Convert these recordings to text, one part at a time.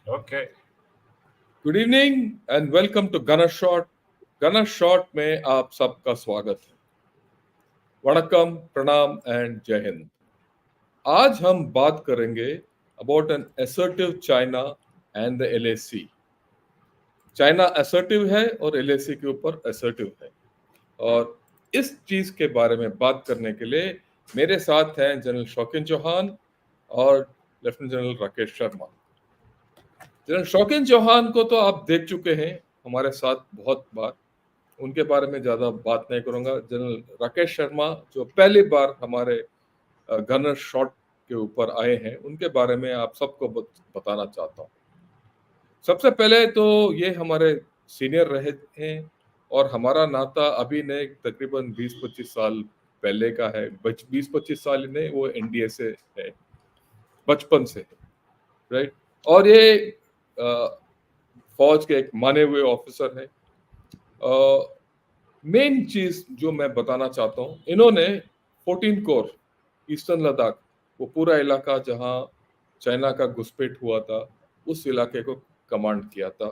Okay. Good evening and welcome to gunner shot. Gunner shot में आप सबका स्वागत है। वणक्कम, प्रणाम एंड जय हिंद। आज हम बात करेंगे about an assertive China and the LAC. China assertive है और एलएसी के ऊपर असर्टिव है, और इस चीज के बारे में बात करने के लिए मेरे साथ हैं जनरल शौकिन चौहान और lieutenant general Rakesh Sharma. General Shaukin Chauhan को तो आप देख चुके हैं हमारे साथ बहुत बार, उनके बारे में ज्यादा बात नहीं करूंगा। जनरल राकेश शर्मा जो पहली बार हमारे गनर शॉट के ऊपर आए हैं, उनके बारे में आप सबको बताना चाहता हूँ। सबसे पहले तो ये हमारे सीनियर रहे हैं और हमारा नाता अभी नहीं, तकरीबन 20-25 साल पहले का है। 20-25 साल नहीं, वो एनडीए से है, बचपन से है, राइट। और ये फौज के एक माने हुए ऑफिसर है। मेन चीज जो मैं बताना चाहता हूँ, इन्होंने 14 कोर ईस्टर्न लद्दाख, वो पूरा इलाका जहाँ चाइना का घुसपैठ हुआ था, उस इलाके को कमांड किया था।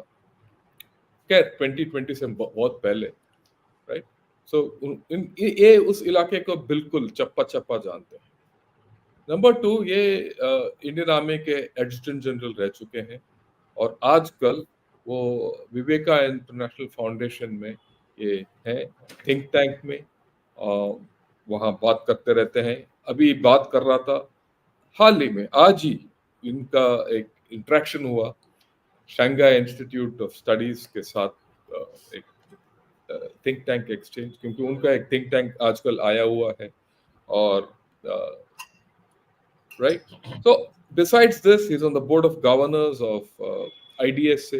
क्या 2020 से बहुत पहले, राइट। सो ये उस इलाके को बिल्कुल चप्पा चप्पा जानते हैं। नंबर 2, ये इंडियन आर्मी के एडजुटेंट जनरल रह चुके हैं और आजकल वो विवेका इंटरनेशनल फाउंडेशन में ये है, थिंक टैंक में, वहाँ बात करते रहते हैं। अभी बात कर रहा था, हाल ही में आज ही इनका एक इंटरेक्शन हुआ शंघाई इंस्टीट्यूट ऑफ स्टडीज के साथ, एक थिंक टैंक एक्सचेंज, क्योंकि उनका एक थिंक टैंक आजकल आया हुआ है। और right? So besides this, he's on the board of governors of IDSA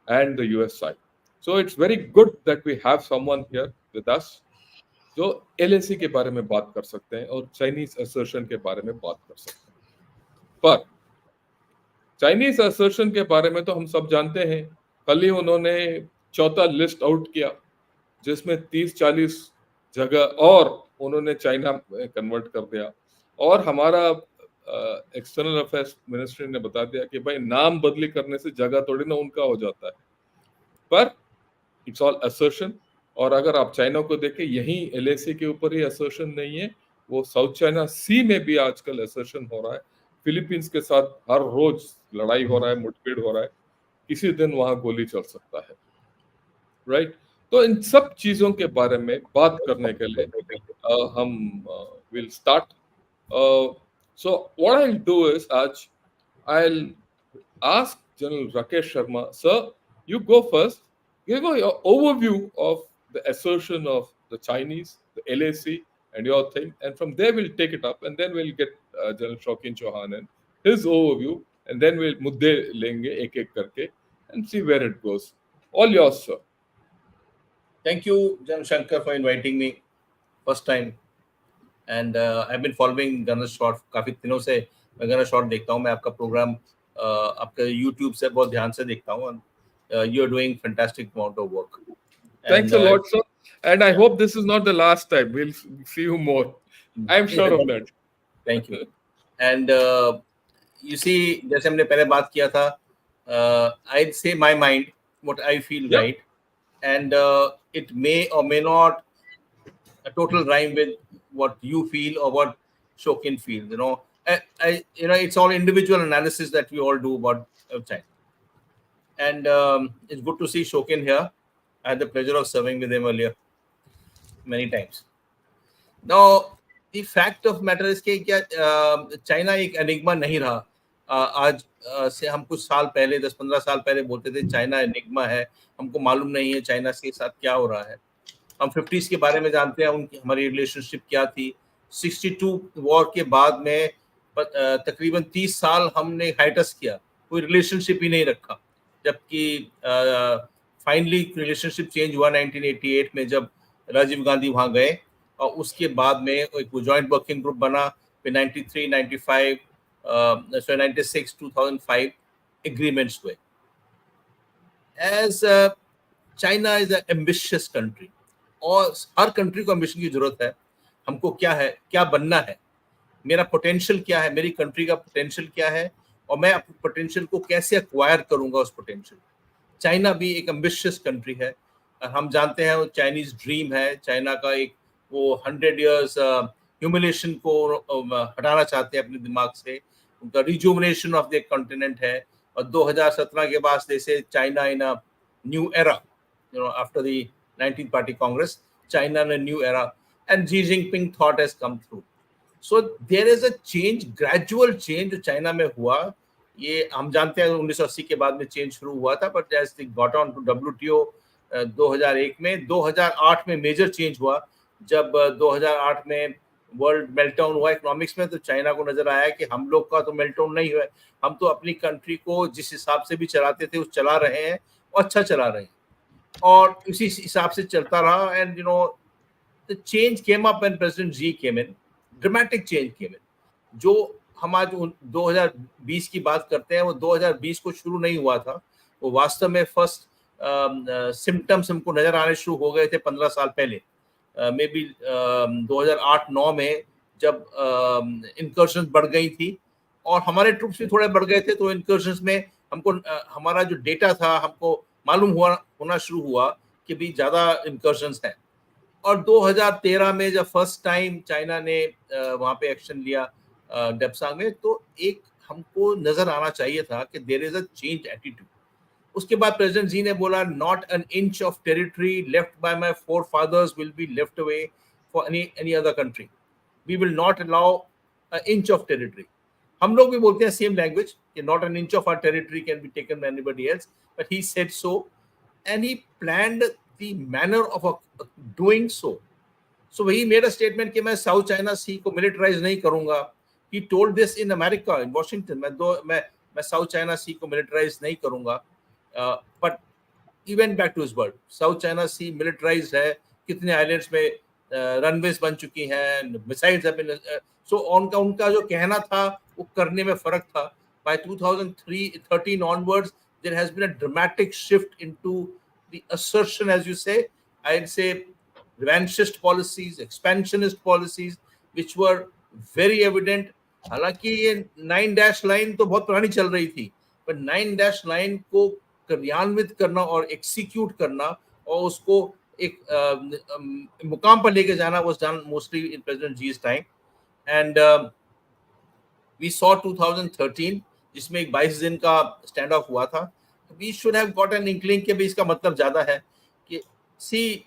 and the US side. So it's very good that we have someone here with us जो LAC के बारे में बात कर सकते हैं और चाइनीज असर्शन के बारे में बात कर सकते हैं। पर चाइनीज असर्शन के बारे में तो हम सब जानते हैं। कल ही उन्होंने चौथा लिस्ट आउट किया, जिसमें 30-40 जगह और उन्होंने चाइना में कन्वर्ट कर दिया। और हमारा एक्सटर्नल अफेयर्स मिनिस्ट्री ने बता दिया कि भाई नाम बदली करने से जगह थोड़ी ना उनका हो जाता है, पर इट्स ऑल असर्शन। और अगर आप चाइना को देखें, यही एलएसी के ऊपर ही असर्शन नहीं है, वो साउथ चाइना सी में भी आजकल असर्शन हो रहा है। फिलीपींस के साथ हर रोज लड़ाई हो रहा है, मुठभेड़ हो रहा है, किसी दिन वहां गोली चल सकता है, राइट। तो इन सब चीजों के बारे में बात करने के लिए हम will start. So what I do is, आज I'll ask General Rakesh Sharma, sir, you go first. Give your overview of the assertion of the Chinese, the LAC, and your thing, and from there we'll take it up, and then we'll get General Shokin Chauhan and his overview, and then we'll mudde lenge ek ek karke and see where it goes. All yours, sir. Thank you, Jan Shankar, for inviting me first time. And I've been following Gunner Short काफी दिनों से मैं Gunner Short देखता हूँ। मैं आपका programme आपका YouTube से बहुत ध्यान से देखता हूँ। You are doing fantastic amount of work. Thanks a lot, sir. And I hope this is not the last time. We'll see you more. I'm sure of that. Thank you. And you see, जैसे हमने पहले बात किया था, I'd say my mind, what I feel, Yeah. right, and it may or may not a total rhyme with what you feel or what Shokin feels. It's all individual analysis that we all do about China. And it's good to see Shokin here. I had the pleasure of serving with him earlier many times. Now, the fact of matter is कि क्या China एक enigma नहीं रहा। आज से हम कुछ साल पहले 10-15 साल पहले बोलते थे चाइना एनिग्मा है, हमको मालूम नहीं है चाइना के साथ क्या हो रहा है। हम 50s के बारे में जानते हैं, उनकी हमारी रिलेशनशिप क्या थी। 62 वॉर के बाद में तकरीबन 30 साल हमने हाइटस किया, कोई रिलेशनशिप ही नहीं रखा। जबकि फाइनली रिलेशनशिप चेंज हुआ 1988 में, जब राजीव गांधी वहाँ गए, और उसके बाद में एक जॉइंट वर्किंग ग्रुप बना। फिर 93, 95, 96, 2005 एग्रीमेंट्स हुए। As China is an ambitious country, और हर कंट्री को एम्बिशन की जरूरत है। हमको क्या है, क्या बनना है, मेरा पोटेंशियल क्या है, मेरी कंट्री का पोटेंशियल क्या है, और मैं अपने पोटेंशियल को कैसे एक्वायर करूंगा उस पोटेंशियल। चाइना भी एक एम्बिशियस कंट्री है, हम जानते हैं वो चाइनीज ड्रीम है, चाइना का एक वो 100 years ह्यूमिलेशन को हटाना चाहते हैं अपने दिमाग से, उनका रिजुवनेशन ऑफ द कॉन्टिनेंट है। और 2017 के बाद जैसे China in a new era, after the 19th Party Congress, China in a new era, and Xi Jinping thought has come through. So there is a change, gradual change जो China में हुआ। ये हम जानते हैं 1980 के बाद में चेंज शुरू हुआ था, but as they got on to WTO 2001 में, 2008 में मेजर चेंज हुआ। जब 2008 में वर्ल्ड मेल्टडाउन हुआ इकोनॉमिक्स में, तो चाइना को नजर आया कि हम लोग का तो मेल्टडाउन नहीं हुआ है, हम तो अपनी कंट्री को जिस हिसाब से भी चलाते थे उस चला रहे हैं और अच्छा चला रहे हैं, और इसी हिसाब से चलता रहा। And the change came up when President Xi came in, dramatic change came in। जो हम आज 2020 की बात करते हैं, वो 2020 को शुरू नहीं हुआ था, वो वास्तव में फर्स्ट सिम्टम्स हमको नजर आने शुरू हो गए थे 15 साल पहले, मे बी 2008-9 में, जब इंकर्शंस बढ़ गई थी और हमारे ट्रूप्स भी थोड़े बढ़ गए थे। तो इंकर्शंस में हमको हमारा जो डेटा था हमको मालूम होना शुरू हुआ कि भी ज्यादा इंकर्शंस हैं। और 2013 में जब फर्स्ट टाइम चाइना ने वहां पे एक्शन लिया डेप्सांग में, तो एक हमको नजर आना चाहिए था कि there is a change attitude. उसके बाद प्रेसिडेंट जी ने बोला, not an inch of territory left by my forefathers will be left away for any other country, we will not allow a inch of territory. हम लोग भी बोलते हैं same language कि not an inch of our territory can be taken by anybody else, but he said so and he planned the manner of doing so. So he made a statement कि मैं south China सी को militarise नहीं करूंगा। He told this in America, in Washington, मैं south China सी को militarise नहीं करूंगा। But he went back to his word। South China sea militarise है, कितने आइलैंड्स में रनवेज बन चुकी हैं, मिसाइल्स have been, so उनका जो कहना था वो करने में फर्क था। By 2013 onwards, there has been a dramatic shift into the assertion, as you say, I'd say revanchist policies, expansionist policies, which were very evident। हालांकि ये 9 लाइन तो बहुत पुरानी चल रही थी, पर 9 लाइन को क्रियान्वित करना और एक्सिक्यूट करना और उसको एक मुकाम पर लेके जाना was done mostly in President Xi's time। And we saw 2013 जिसमें एक 22 दिन का स्टैंड ऑफ हुआ था। We should have got an inkling के भी इसका मतलब ज्यादा है कि सी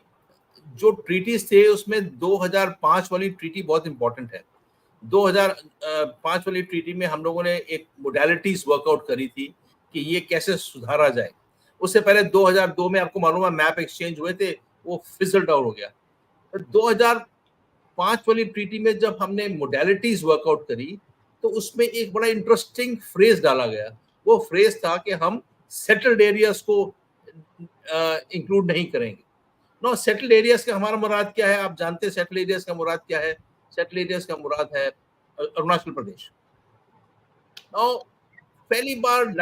जो ट्रीटीज थे उसमें 2005 वाली ट्रीटी बहुत इंपॉर्टेंट है। 2005 वाली ट्रीटी में हम लोगों ने एक मोडालिटीज वर्कआउट करी थी कि ये कैसे सुधारा जाए। उससे पहले 2002 में आपको मालूम है मैप एक्सचेंज हुए थे, वो फिजल्ड आउट हो गया। 2005 वाली ट्रीटी में जब हमने मोडालिटीज वर्कआउट करी तो उसमें एक बड़ा इंटरेस्टिंग फ्रेज डाला गया। वो फ्रेज था कि हम सेटल्ड एरियाज को इंक्लूड नहीं करेंगे। नो, सेटल्ड एरियाज का हमारा मुराद क्या है? आप जानते हैं सेटल्ड एरियाज का मुराद क्या है? सेटल्ड एरियाज का मुराद है अरुणाचल प्रदेश। नो, पहली बार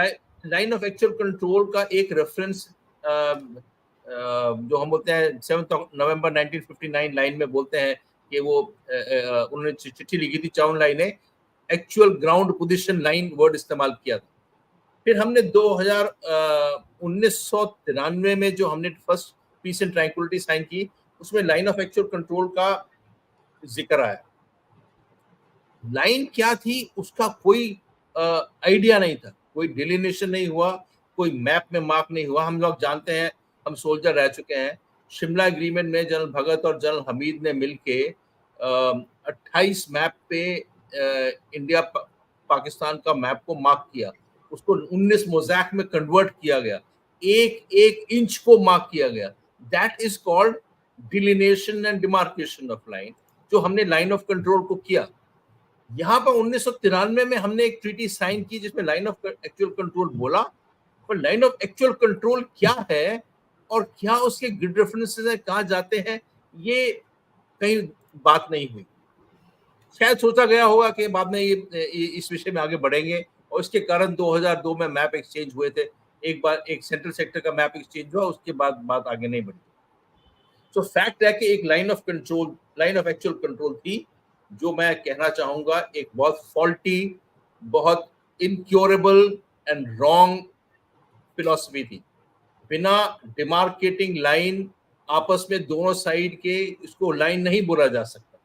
लाइन ऑफ एक्चुअल कंट्रोल का एक रेफरेंस जो हम बोलते हैं 7 नवंबर 1959 लाइन में बोलते हैं कि वो उन्होंने चिट्ठी लिखी थी, चाउन लाइन ने actual ground position line word इस्तेमाल किया था। फिर हमने 1993 में जो हमने first peace and tranquillity sign की, उसमें लाइन ऑफ एक्चुअल कंट्रोल का जिक्र आया। लाइन क्या थी उसका कोई आइडिया नहीं था, कोई डिलिनेशन नहीं हुआ, कोई मैप में मार्क नहीं हुआ। हम लोग जानते हैं, हम सोल्जर रह चुके हैं। शिमला एग्रीमेंट में जनरल भगत और जनरल हमीद ने मिलके 28 मैप पे इंडिया पाकिस्तान का मैप को मार्क किया, उसको 19 मोज़ैक में कन्वर्ट किया गया, एक एक इंच को मार्क किया गया। That is called delineation and demarcation of line, जो हमने लाइन ऑफ कंट्रोल को किया। यहाँ पर 1993 में हमने एक ट्रीटी साइन की जिसमें लाइन ऑफ एक्चुअल कंट्रोल बोला, पर लाइन ऑफ एक्चुअल कंट्रोल क्या है और क्या उसके ग्रिड रेफरेंसेस है, कहाँ जाते हैं, ये कहीं बात नहीं हुई। शायद सोचा गया होगा कि बाद में ये इस विषय में आगे बढ़ेंगे, और इसके कारण 2002 में मैप एक्सचेंज हुए थे। एक बार एक सेंट्रल सेक्टर का मैप एक्सचेंज हुआ, उसके बाद बात आगे नहीं बढ़ी। तो फैक्ट है कि एक line of control, line of actual control थी, जो मैं कहना चाहूंगा एक बहुत फॉल्टी, बहुत इनक्योरेबल एंड रॉन्ग फिलॉसफी थी। बिना डिमार्केटिंग लाइन आपस में दोनों साइड के इसको लाइन नहीं बोला जा सकता,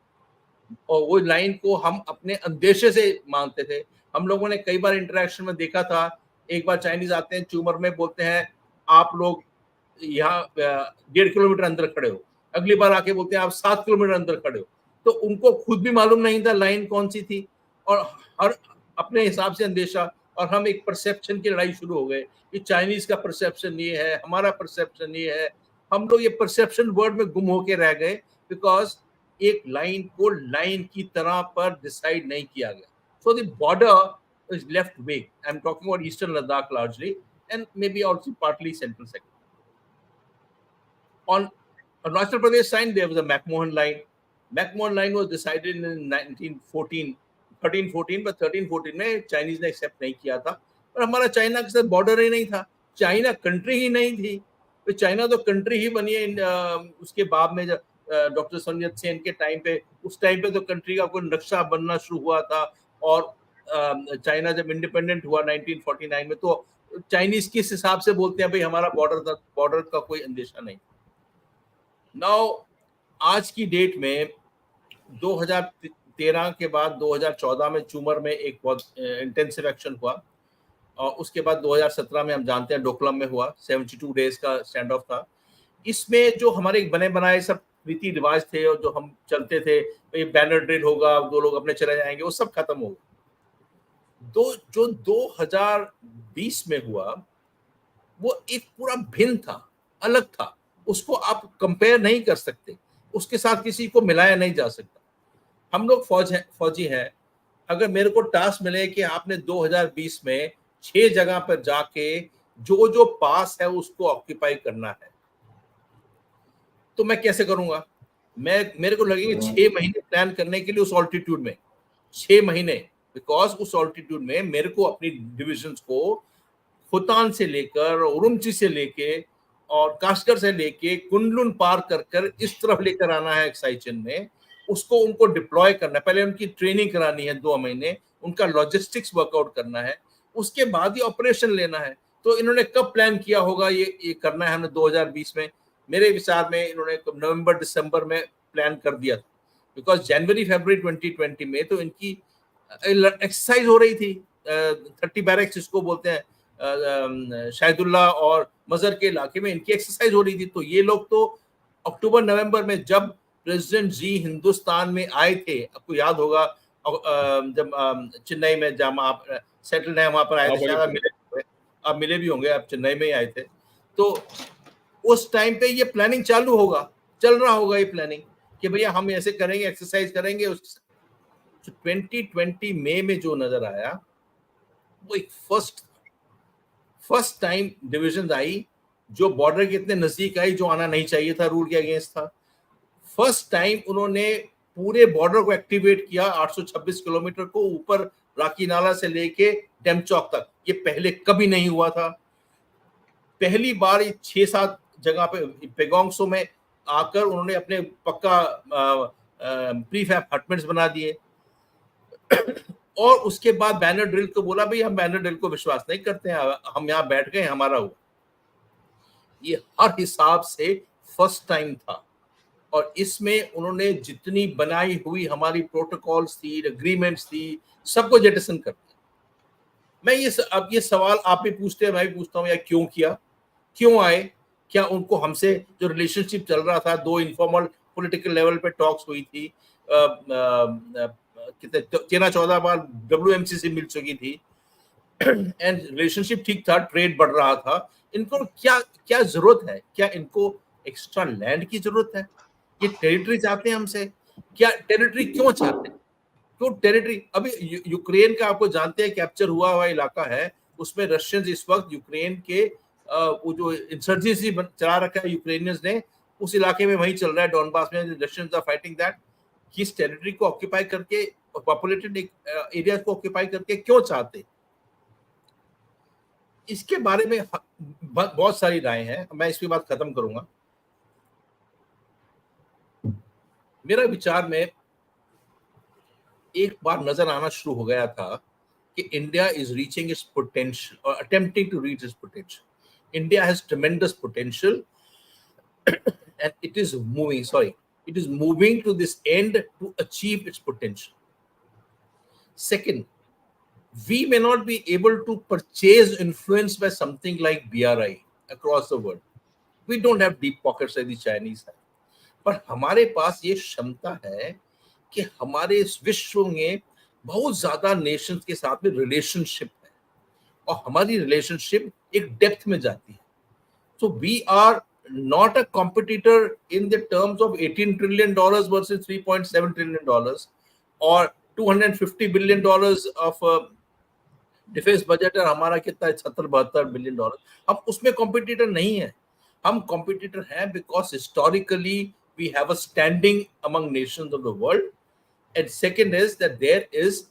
और वो लाइन को हम अपने अंदेशे से मानते थे। हम लोगों ने कई बार इंटरेक्शन में देखा था, एक बार चाइनीज आते हैं चूमर में, बोलते हैं आप लोग यहाँ 1.5 किलोमीटर अंदर खड़े हो, अगली बार आके बोलते हैं आप 7 किलोमीटर अंदर खड़े हो। तो उनको खुद भी मालूम नहीं था लाइन कौन सी थी, और हर अपने हिसाब से अंदेशा, और हम एक परसेप्शन की लड़ाई शुरू हो गए कि चाइनीज का परसेप्शन ये है, हमारा परसेप्शन ये है। हम लोग ये परसेप्शन वर्ड में गुम होके रह गए, बिकॉज एक लाइन को लाइन की तरह पर डिसाइड नहीं किया गया। So the border is left vague, I am talking about eastern Ladakh largely and maybe also partly central sector. On Arunachal Pradesh side, there was a McMahon line. McMahon line was decided in 1914, 13-14, but 13-14 में Chinese ने accept नहीं किया था, और हमारा China के साथ border ही नहीं था, चाइना कंट्री ही नहीं थी। तो चाइना तो कंट्री ही बनी है उसके बाद में, जब डॉक्टर sun yat-sen के टाइम पे, उस टाइम पे तो कंट्री का कोई नक्शा बनना शुरू हुआ था, और चाइना जब इंडिपेंडेंट हुआ 1949 में, तो चाइनीज किस हिसाब से बोलते हैं भाई हमारा बॉर्डर का कोई अंदेशा नहीं। नाउ आज की डेट में 2013 के बाद 2014 में चूमर में एक बहुत इंटेंसिव एक्शन हुआ, और उसके बाद 2017 में हम जानते हैं डोकलम में हुआ, 72 डेज का स्टैंड ऑफ था। इसमें जो हमारे बने बनाए सब रीति रिवाज थे और जो हम चलते थे, बैनर ड्रिल होगा, 2 लोग अपने चले जाएंगे, वो सब खत्म हो गया। जो 2020 में हुआ वो एक पूरा भिन्न था, अलग था, उसको आप कंपेयर नहीं कर सकते, उसके साथ किसी को मिलाया नहीं जा सकता। हम लोग फौजी हैं, अगर मेरे को टास्क मिले कि आपने 2020 में 6 जगह पर जाके जो जो पास है उसको ऑक्यूपाई करना है, तो मैं कैसे करूंगा? मेरे को लगेंगे 6 महीने प्लान करने के लिए उस ऑल्टीट्यूड में, 6 महीने, बिकॉज उस ऑल्टीट्यूड में मेरे को अपनी डिविजन्स को खुतान से लेकर, उरुमची से लेके, और काशगर से लेके कुंडलुन पार कर कर इस तरफ लेकर आना है एक्साइचन में, उसको उनको डिप्लॉय करना है, पहले उनकी ट्रेनिंग करानी है 2 महीने, उनका लॉजिस्टिक्स वर्कआउट करना है, उसके बाद ही ऑपरेशन लेना है। तो इन्होंने कब प्लान किया होगा ये करना है हमने 2020 में? मेरे विचार में इन्होंने नवंबर दिसंबर में प्लान कर दिया था, बिकॉज जनवरी फरवरी 2020 में तो इनकी एक्सरसाइज हो रही थी, 30 बैरक्स जिसको बोलते हैं, शाहिदुल्ला और मजर के इलाके में इनकी एक्सरसाइज हो रही थी। तो ये लोग तो अक्टूबर नवंबर में जब प्रेसिडेंट जी हिंदुस्तान में आए थे, आपको याद होगा, जब चेन्नई में जब आप सेटल्ड है वहां पर आए थे, शायद आप मिले भी होंगे, आप चेन्नई में ही आए थे। तो उस टाइम पे ये प्लानिंग चालू होगा, चल रहा होगा ये प्लानिंग कि भैया हम ऐसे करेंगे, एक्सरसाइज करेंगे। 2020 मई में जो नजर आया वो एक फर्स्ट टाइम डिविजन आई जो बॉर्डर के इतने नजदीक आई, जो आना नहीं चाहिए था, रूल के अगेंस्ट था। फर्स्ट टाइम उन्होंने पूरे बॉर्डर को एक्टिवेट किया, 826 किलोमीटर को ऊपर राकी नाला से लेके डेमचौक तक, ये पहले कभी नहीं हुआ था। पहली बार 6-7 जगह पे पेगोंगसो में आकर उन्होंने अपने पक्का प्रीफैब हटमेंट्स बना दिए, और उसके बाद बैनर ड्रिल को बोला भाई हम बैनर ड्रिल को विश्वास नहीं करते हैं, हम यहाँ बैठ गए, हमारा हुआ। ये हर हिसाब से फर्स्ट टाइम था, और इसमें उन्होंने जितनी बनाई हुई हमारी प्रोटोकॉल्स थी, एग्रीमेंट्स थी, सबको जेटसन कर दिया। मैं अब ये सवाल आप भी पूछते हैं, मैं भी पूछता हूँ, यार क्यों किया, क्यों आए? क्या उनको हमसे जो रिलेशनशिप चल रहा था, 2 इनफॉर्मल पॉलिटिकल लेवल पे टॉक्स हुई थी, कितने 13-14 बार WMC से मिल चुकी थी, एंड रिलेशनशिप ठीक था, ट्रेड बढ़ रहा था, इनको क्या क्या जरूरत है? क्या इनको एक्स्ट्रा लैंड की जरूरत है? ये टेरिटरी चाहते हैं हमसे? क्या टेरिटरी क्यों चाहते हैं? तो टेरिटरी अभी यूक्रेन का आपको जानते हैं कैप्चर हुआ हुआ इलाका है, उसमें रशियंस इस वक्त यूक्रेन के वो जो इंसर्जेंसी चला रखा है यूक्रेनियंस ने, उस इलाके में वही चल रहा है, डॉनबास में रशियंस आर फाइटिंग दैट। किस टेरिटरी को ऑक्यूपाई करके, पॉपुलेटेड एरिया को ऑक्यूपाई करके क्यों चाहते? इसके बारे में बहुत सारी राय हैं, मैं इसके बाद खत्म करूंगा। मेरा विचार में एक बार नजर आना शुरू हो गया था कि India is reaching its potential or attempting to reach its potential. India has tremendous potential, and it is moving. Sorry, it is moving to this end to achieve its potential. Second, we may not be able to purchase influence by something like BRI across the world. We don't have deep pockets like the Chinese have. पर हमारे पास ये क्षमता है कि हमारे इस विश्व में बहुत ज्यादा नेशंस के साथ में रिलेशनशिप है, और हमारी रिलेशनशिप एक डेप्थ में जाती है. So we are not a competitor in the terms of $18 trillion versus $3.7 trillion, or $250 billion of defence budget, और हमारा कितना 76-72 बिलियन डॉलर. हम उसमें कॉम्पिटिटर नहीं है. हम कॉम्पिटिटर हैं because historically we have a standing among nations of the world. And second is that there is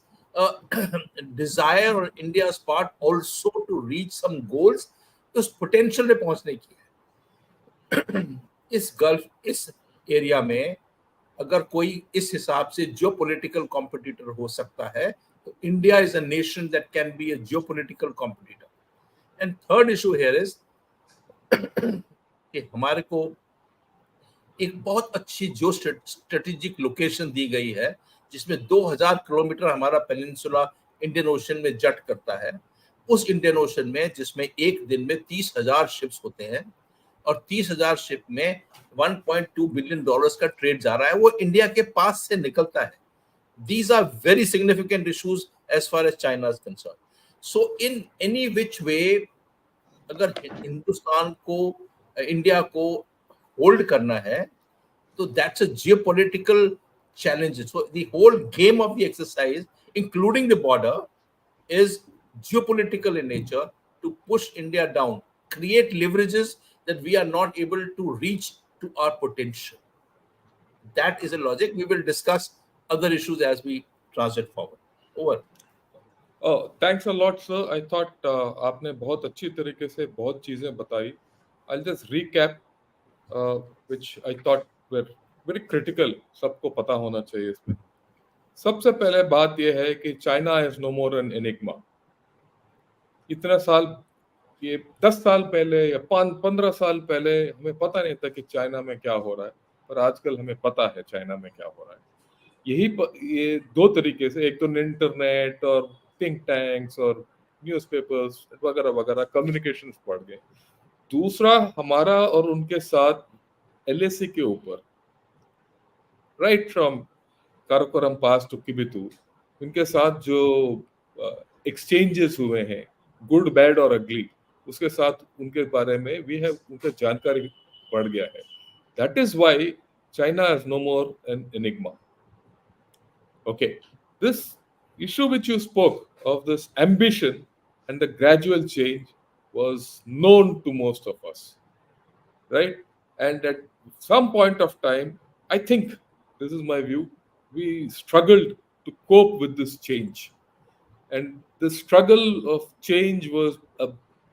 desire on India's part also to reach some goals. उस पोटेंशियल पे पहुंचने की है. इस गल्फ, इस एरिया में अगर कोई इस हिसाब से जो पॉलिटिकल कॉम्पिटिटर हो सकता है, तो India is a nation that can be a geopolitical competitor. And third issue here is कि हमारे को एक बहुत अच्छी जो स्ट्रेटेजिक लोकेशन दी गई है, जिसमें 2000 किलोमीटर हमारा पेनिनसुला इंडियन ओशन में जट करता है. उस इंडियन ओशन में, जिसमें एक दिन में 30,000 शिप्स होते हैं, और 30,000 शिप में $1.2 बिलियन का ट्रेड जा रहा है, वो इंडिया के पास से निकलता है. These are very significant issues as far as China is concerned. So in any which way, अगर हिंदुस्तान को, इंडिया को होल्ड करना है, तो that's a geopolitical challenge. So the whole game of the exercise, including the border, is geopolitical in nature, to push India down, create leverages that we are not able to reach to our potential. That is a logic. We will discuss other issues as we transit forward. Over. Oh, thanks a lot, sir. I thought आपने बहुत अच्छी तरीके से बहुत चीजें बताई. I'll just recap, which I thought were very critical. सबको पता होना चाहिए इसमें. सबसे पहले बात यह है कि China is no more an enigma. इतना साल, ये 10 साल पहले या 15 साल पहले हमें पता नहीं था कि चाइना में क्या हो रहा है, पर आजकल हमें पता है चाइना में क्या हो रहा है. ये दो तरीके से, एक तो इंटरनेट और थिंक टैंक्स और न्यूज़पेपर्स वगैरह वगैरह कम्युनिकेशंस बढ़ गए. दूसरा, हमारा और उनके साथ एलएसी के ऊपर, right from Karakoram pass to Kibithu, उनके साथ जो एक्सचेंजेस हुए हैं, गुड बैड और अगली, उसके साथ उनके बारे में वी हैव, उनका जानकारी बढ़ गया है. That is why China is no more an enigma. Okay, this issue which you spoke of, this ambition and the gradual change, was known to most of us, right? And at some point of time, I think, this is my view, we struggled to cope with this change. And the struggle of change was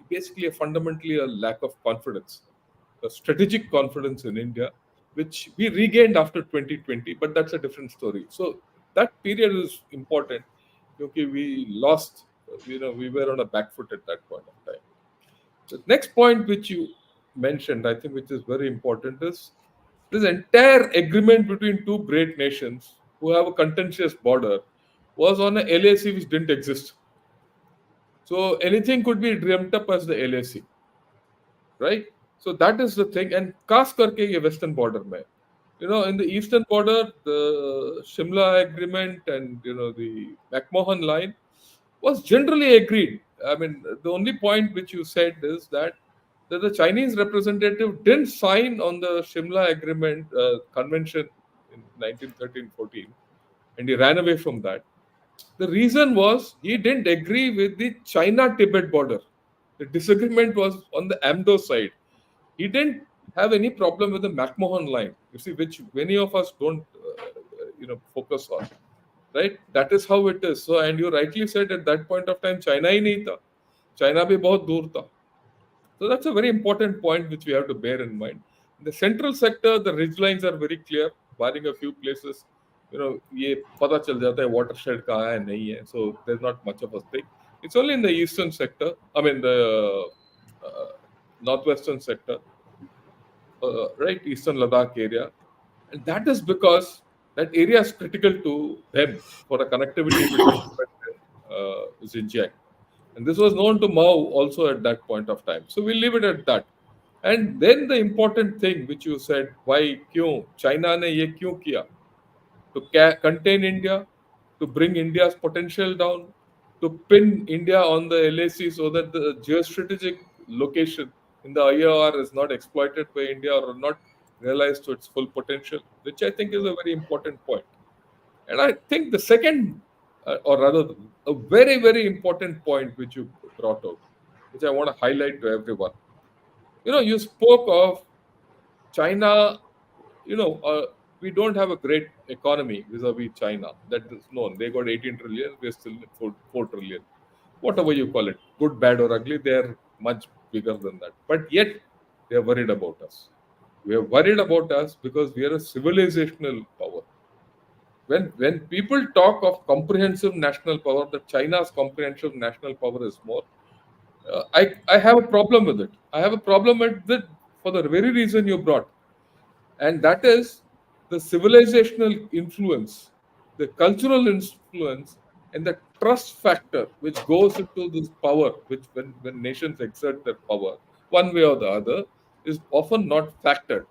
basically fundamentally a lack of confidence, a strategic confidence in India, which we regained after 2020, but that's a different story. So that period is important because we lost, we were on a back foot at that point of time. The next point which you mentioned, I think, which is very important, is this entire agreement between two great nations who have a contentious border was on a LAC which didn't exist. So anything could be dreamt up as the LAC, right? So that is the thing. And खास करके ये western border में, in the eastern border, the Shimla agreement and the McMahon line was generally agreed. I mean, the only point which you said is that the Chinese representative didn't sign on the Shimla agreement convention in 1913-14, and he ran away from that. The reason was he didn't agree with the China-Tibet border. The disagreement was on the AMDO side. He didn't have any problem with the McMahon line, you see, which many of us don't, focus on, right? That is how it is. So, and you rightly said at that point of time, China ही नहीं था, China भी बहुत दूर था. So that's a very important point which we have to bear in mind. In the central sector, the ridge lines are very clear, barring a few places. ये पता चल जाता है watershed कहाँ है नहीं है. So there's not much of a thing. It's only in the eastern sector. I mean the uh, northwestern sector, right, eastern Ladakh area, and that is because that area is critical to them for the connectivity between Tibet and Xinjiang. And this was known to Mao also at that point of time. So we'll leave it at that. And then the important thing which you said, why क्यों China ने ये क्यों किया? To contain India, to bring India's potential down, to pin India on the LAC so that the geostrategic location in the IOR is not exploited by India or not realized to its full potential, which I think is a very important point. And I think the second, or rather, a very, very important point which you brought out, which I want to highlight to everyone. You spoke of China. We don't have a great economy vis-a-vis China. That is known. They got 18 trillion. We're still at 4 trillion. Whatever you call it, good, bad, or ugly, they're much bigger than that. But yet, they're worried about us. We are worried about us because we are a civilizational power. When people talk of comprehensive national power, that China's comprehensive national power is more, I have a problem with it. I have a problem with it for the very reason you brought, and that is the civilizational influence, the cultural influence, and the trust factor which goes into this power, which when nations exert their power, one way or the other, is often not factored.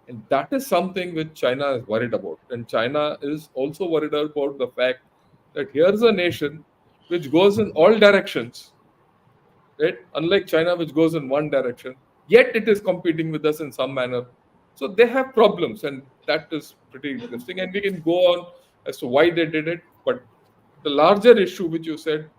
And that is something which China is worried about. And China is also worried about the fact that here's a nation which goes in all directions, right? Unlike China, which goes in one direction, yet it is competing with us in some manner. So they have problems, and that is pretty interesting. And we can go on as to why they did it. But the larger issue, which you said,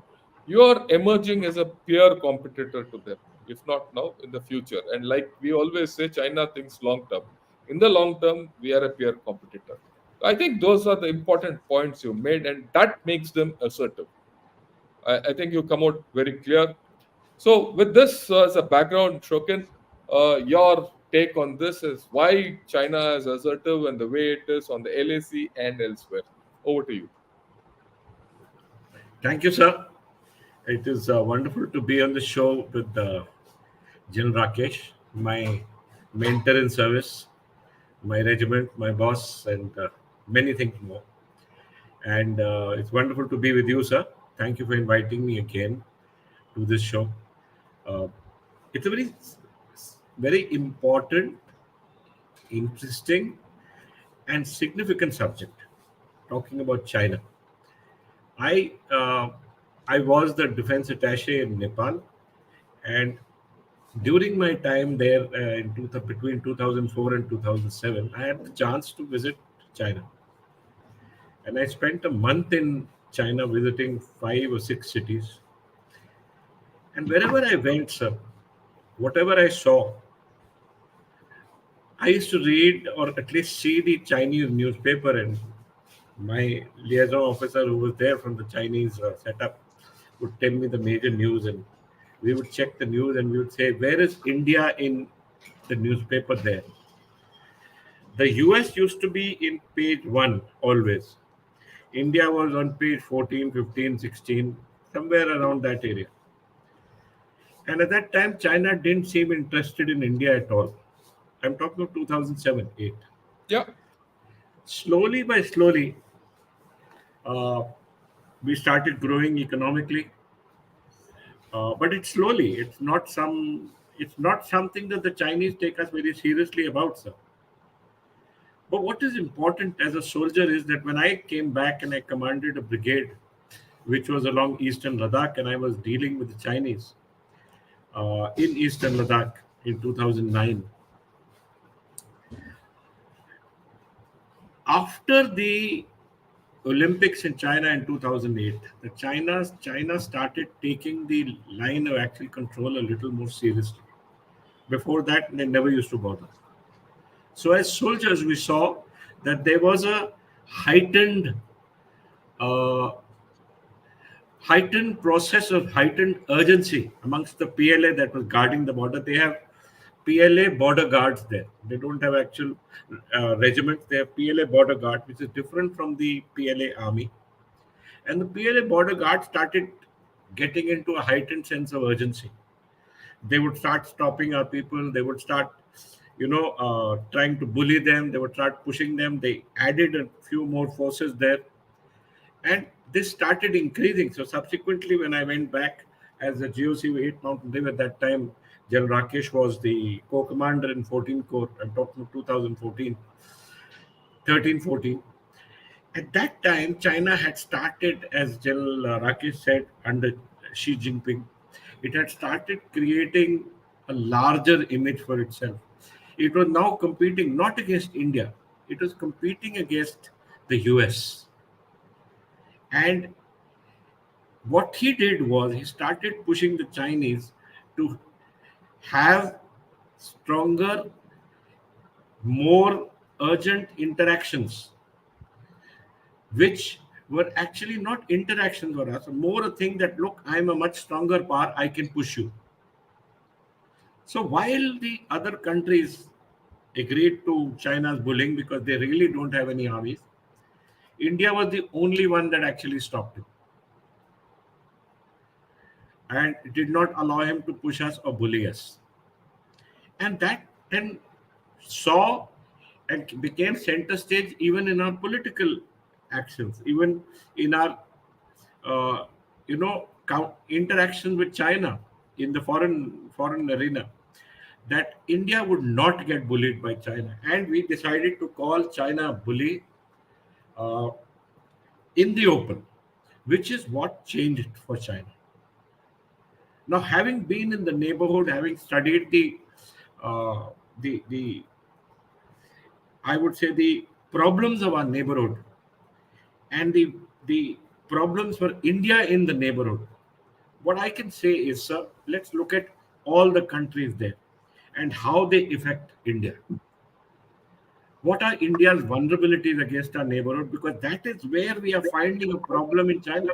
you are emerging as a peer competitor to them, if not now, in the future. And like we always say, China thinks long term. In the long term, we are a peer competitor. I think those are the important points you made, and that makes them assertive. I think you come out very clear. So, with this as a background, Shokin, your take on this is why China is assertive and the way it is on the LAC and elsewhere. Over to you. Thank you, sir. It is wonderful to be on the show with General Rakesh, my mentor in service, my regiment, my boss, and many things more. And it's wonderful to be with you, sir. Thank you for inviting me again to this show. Uh, it's a very important, interesting, and significant subject. Talking about China, I uh, I was the defense attaché in Nepal, and during my time there between 2004 and 2007, I had the chance to visit China, and I spent a month in China visiting 5 or 6 cities. And wherever I went, sir, whatever I saw, I used to read or at least see the Chinese newspaper, and my liaison officer who was there from the Chinese setup would tell me the major news, and we would check the news and we would say, where is India in the newspaper there? The US used to be in page 1 always. India was on page 14, 15, 16, somewhere around that area. And at that time, China didn't seem interested in India at all. I'm talking of 2007, 8. Yeah, Slowly by slowly, uh, we started growing economically, but it's slowly. It's not something that the Chinese take us very seriously about, sir. But what is important as a soldier is that when I came back and I commanded a brigade, which was along eastern Ladakh, and I was dealing with the Chinese in eastern Ladakh in 2009. After the Olympics in China in 2008, China started taking the line of actual control a little more seriously. Before that, they never used to bother. So, as soldiers, we saw that there was a heightened, uh, heightened process of heightened urgency amongst the PLA that was guarding the border. They have PLA border guards there. They don't have actual regiments. They have PLA border guard, which is different from the PLA army. And the PLA border guard started getting into a heightened sense of urgency. They would start stopping our people. They would start, trying to bully them. They would start pushing them. They added a few more forces there, and this started increasing. So subsequently, when I went back as a GOC 8 Mountain Div at that time, General Rakesh was the co-commander in 14 Corps. I'm talking of 2014, 13, 14. At that time, China had started, as General Rakesh said, under Xi Jinping, it had started creating a larger image for itself. It was now competing not against India, it was competing against the US. And what he did was he started pushing the Chinese to have stronger, more urgent interactions, which were actually not interactions for us, more a thing that, look, I'm a much stronger power, I can push you. So while the other countries agreed to China's bullying because they really don't have any armies, India was the only one that actually stopped it and did not allow him to push us or bully us. And that then saw and became center stage even in our political actions, even in our uh, interaction with China in the foreign arena. That India would not get bullied by China, and we decided to call China a bully uh, in the open, which is what changed for China. Now, having been in the neighborhood, having studied uh, the I would say the problems of our neighborhood and the problems for India in the neighborhood, what I can say is, sir, let's look at all the countries there and how they affect India. What are India's vulnerabilities against our neighborhood? Because that is where we are finding a problem in China.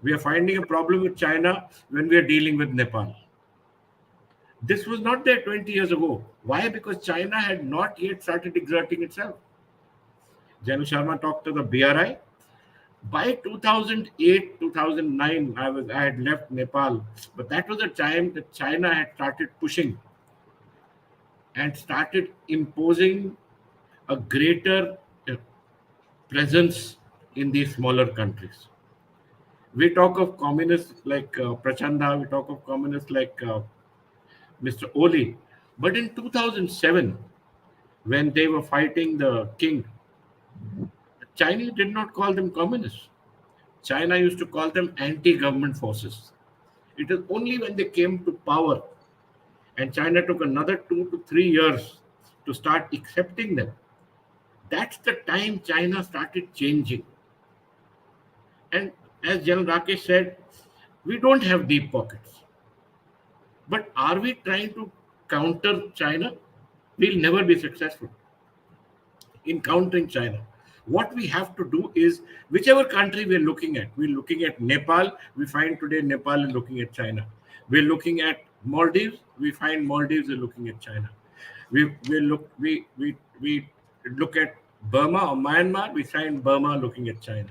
We are finding a problem with China when we are dealing with Nepal. This was not there 20 years ago. Why? Because China had not yet started exerting itself. General Sharma talked to the BRI. By 2008, 2009, I had left Nepal, but that was the time that China had started pushing and started imposing a greater presence in these smaller countries. We talk of communists like Prachanda, we talk of communists like Mr. Oli, but in 2007, when they were fighting the king, the Chinese did not call them communists. China used to call them anti-government forces. It is only when they came to power and China took another 2 to 3 years to start accepting them. That's the time China started changing. And as General Rakesh said, we don't have deep pockets. But are we trying to counter China? We'll never be successful in countering China. What we have to do is, whichever country we're looking at Nepal, we find today Nepal is looking at China. We're looking at Maldives, we find Maldives are looking at China. We look at Burma or Myanmar, we find Burma looking at China.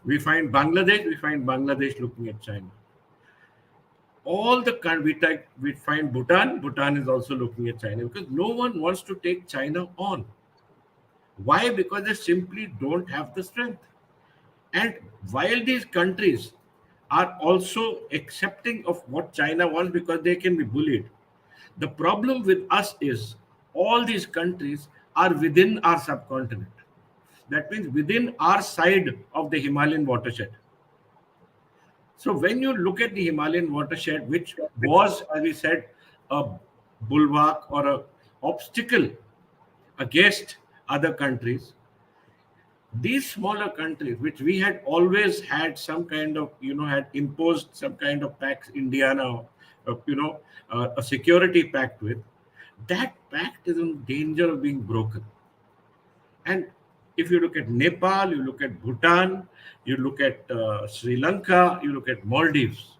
We find Bangladesh, we find Bangladesh looking at China. All the we find Bhutan is also looking at China because no one wants to take China on. Why? Because they simply don't have the strength. And while these countries are also accepting of what China wants because they can be bullied, the problem with us is all these countries are within our subcontinent. That means within our side of the Himalayan watershed. So when you look at the Himalayan watershed, which was, as we said, a bulwark or a obstacle against other countries, these smaller countries, which we had always had some kind of, had imposed some kind of tax, Indiana, a security pact with, that pact is in danger of being broken. And if you look at Nepal, you look at Bhutan, you look at Sri Lanka, you look at Maldives,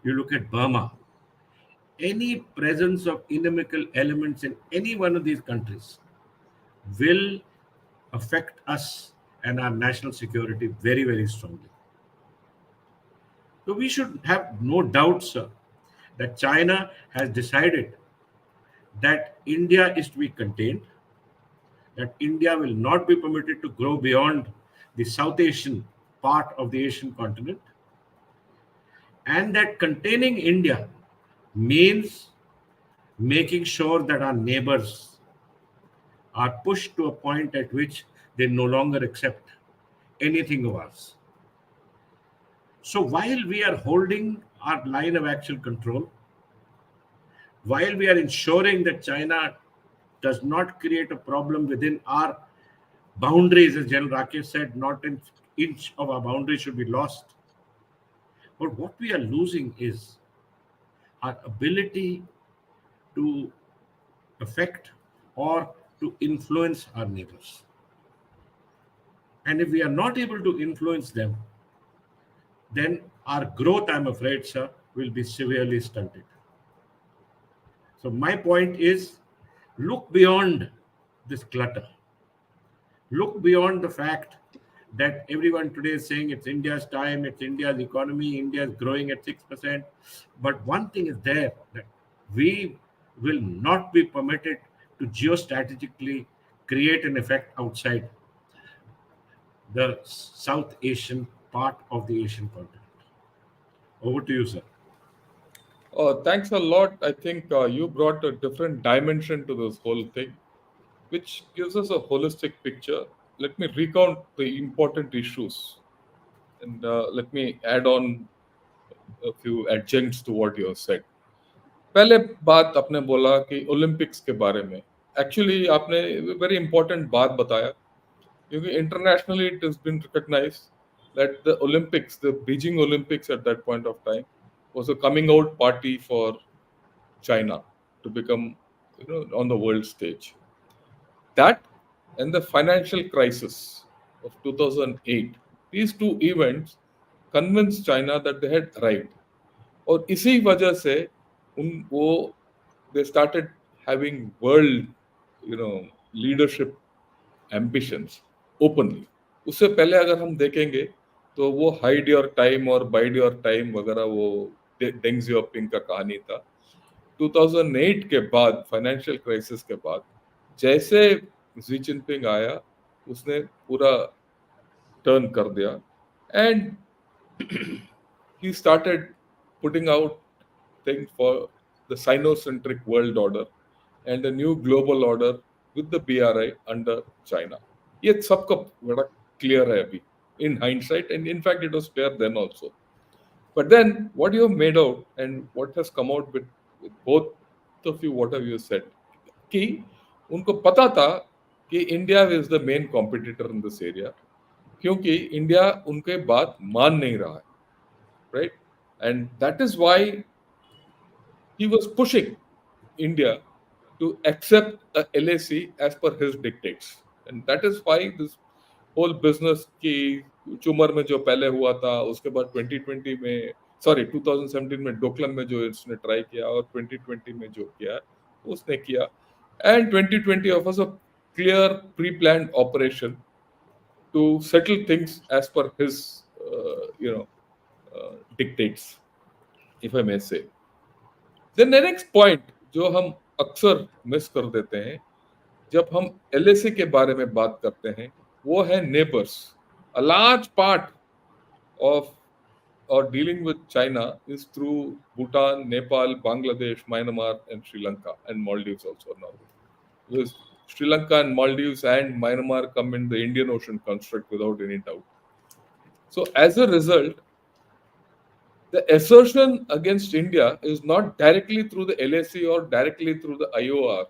you look at Burma, any presence of inimical elements in any one of these countries will affect us and our national security very, very strongly. So we should have no doubt, sir, that China has decided that India is to be contained, that India will not be permitted to grow beyond the South Asian part of the Asian continent, and that containing India means making sure that our neighbors are pushed to a point at which they no longer accept anything of ours. So while we are holding our line of actual control, while we are ensuring that China does not create a problem within our boundaries, as General Rakesh said, not an inch of our boundary should be lost. But what we are losing is our ability to affect or to influence our neighbors. And if we are not able to influence them, then our growth, I'm afraid, sir, will be severely stunted. So, my point is look beyond this clutter. Look beyond the fact that everyone today is saying it's India's time, it's India's economy, India is growing at 6%. But one thing is there that we will not be permitted to geostrategically create an effect outside the South Asian part of the Asian continent. Over to you, sir. Thanks a lot. I think you brought a different dimension to this whole thing, which gives us a holistic picture. Let me recount the important issues and let me add on a few adjuncts to what you have said. पहले बात आपने बोला कि Olympics के बारे में actually आपने very important बात बताया क्योंकि internationally it has been recognised that the Olympics, the Beijing Olympics at that point of time, was a coming out party for China to become, on the world stage. That and the financial crisis of 2008, these two events convinced China that they had arrived. और इसी वजह से उन वो they started having world, leadership ambitions openly. उससे पहले अगर हम देखेंगे तो वो हाइड योर टाइम और बाइड योर टाइम वगैरह वो डेंग जियाओपिंग का कहानी था. 2008 के बाद फाइनेंशियल क्राइसिस के बाद जैसे जी जिनपिंग आया उसने पूरा टर्न कर दिया and he started putting out things for the Sino-centric world order and a new global order with the BRI under China. ये सबका बड़ा clear है अभी in hindsight, and in fact it was clear then also. But then what you have made out and what has come out with both of you, what have you said, कि उनको पता था कि India is the main competitor in this area क्योंकि India उनके बात मान नहीं रहा है, right? And that is why he was pushing India to accept a LAC as per his dictates. And that is why this whole business की चुमर में जो पहले हुआ था उसके बाद 2020 में 2017 में डोकलम में जो इसने ट्राई किया और 2020 में जो किया उसने किया and 2020 offers a clear pre-planned operation to settle things as per his dictates, if I may say. Then the next point जो हम अक्सर मिस कर देते हैं जब हम LAC के बारे में बात करते हैं वो है neighbors. A large part of or dealing with China is through Bhutan, Nepal, Bangladesh, Myanmar, and Sri Lanka, and Maldives also now. Because Sri Lanka and Maldives and Myanmar come in the Indian Ocean construct without any doubt. So as a result, the assertion against India is not directly through the LAC or directly through the IOR,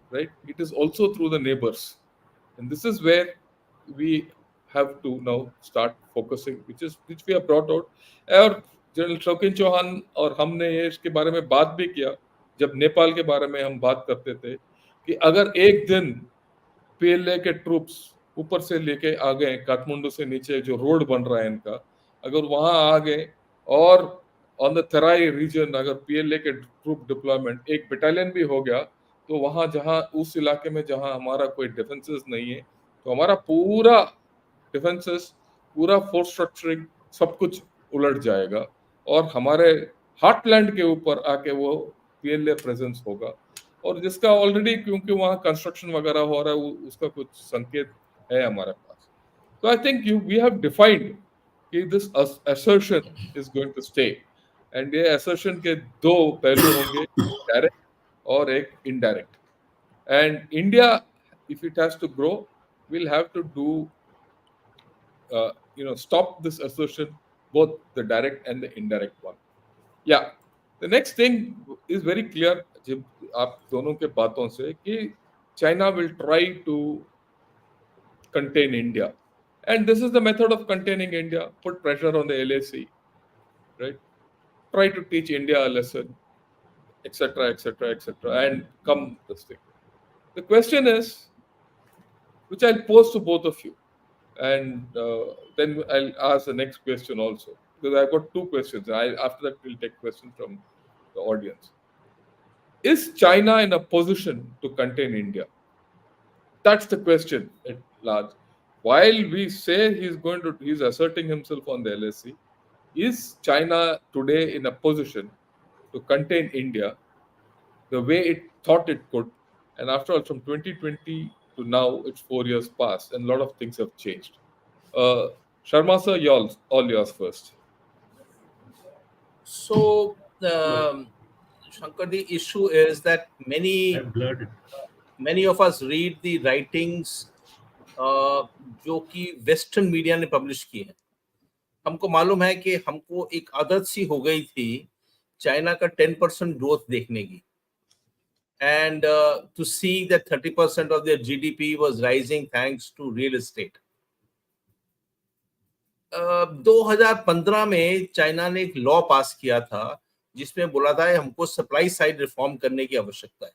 right? It is also through the neighbors. And this is where we have to now start focusing, which we have brought out. और general Shaukin Chauhan और हमने ये इसके बारे में बात भी किया जब नेपाल के बारे में हम बात करते थे कि अगर एक दिन PLA के ट्रूप्स ऊपर से लेके आ गए काठमांडू से नीचे जो रोड बन रहा है इनका, अगर वहां आ गए और ऑन द तराई रीजन अगर पीएलए के ट्रूप डिप्लॉयमेंट एक बटालियन भी हो गया, तो वहां जहां उस इलाके में जहां हमारा कोई डिफेंसेस नहीं है, तो हमारा पूरा डिफेंसेस, पूरा फोर्स स्ट्रक्चरिंग सब कुछ उलट जाएगा और हमारे हार्टलैंड के ऊपर आके वो पीएलए प्रेजेंस होगा। और जिसका ऑलरेडी क्योंकि वहाँ कंस्ट्रक्शन वगैरह हो रहा है, उसका कुछ संकेत है हमारे पास। तो I think we have defined कि this assertion is going to stay, and ये असर्शन के दो पहलू होंगे, डायरेक्ट और एक indirect. And India, if it has to grow, will have to do stop this assertion, both the direct and the indirect one. Yeah, the next thing is very clear जब आप दोनों के बातों से कि China will try to contain India, and this is the method of containing India: put pressure on the LAC, right? Try to teach India a lesson, etc., etc., etc., and come this thing. The question is, which I'll pose to both of you, and then I'll ask the next question also, because I've got two questions. After that, we'll take questions from the audience. Is China in a position to contain India? That's the question at large. While we say he's asserting himself on the LSC, is China today in a position to contain India the way it thought it could? And after all, from 2020 to now, it's 4 years past, and a lot of things have changed. Sharma sir, all yours first. So, Shankar, the issue is that I've blurred it. many of us read the writings जो कि western media ने publish की है। हमको मालूम है कि हमको एक आदत सी हो गई थी चाइना का 10% ग्रोथ देखने की, and to see that 30% of their GDP was rising thanks to real estate. 2015 में चाइना ने एक लॉ पास किया था जिसमें बोला था हमको सप्लाई साइड रिफॉर्म करने की आवश्यकता है।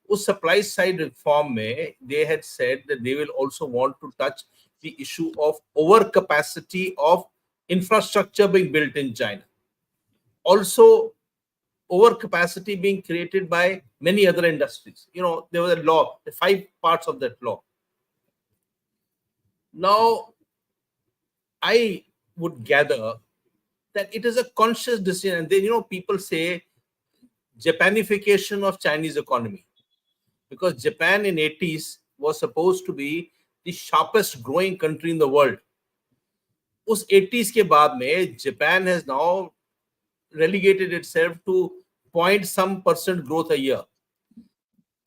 उस सप्लाई साइड रिफॉर्म में they had said that they will also want to touch the issue of overcapacity of infrastructure being built in China. Also, overcapacity being created by many other industries. There was a law, the 5 parts of that law. Now, I would gather that it is a conscious decision. And then, people say Japanification of Chinese economy, because Japan in 80s was supposed to be the sharpest growing country in the world. उस 80s के बाद में Japan has now relegated itself to .some% growth a year.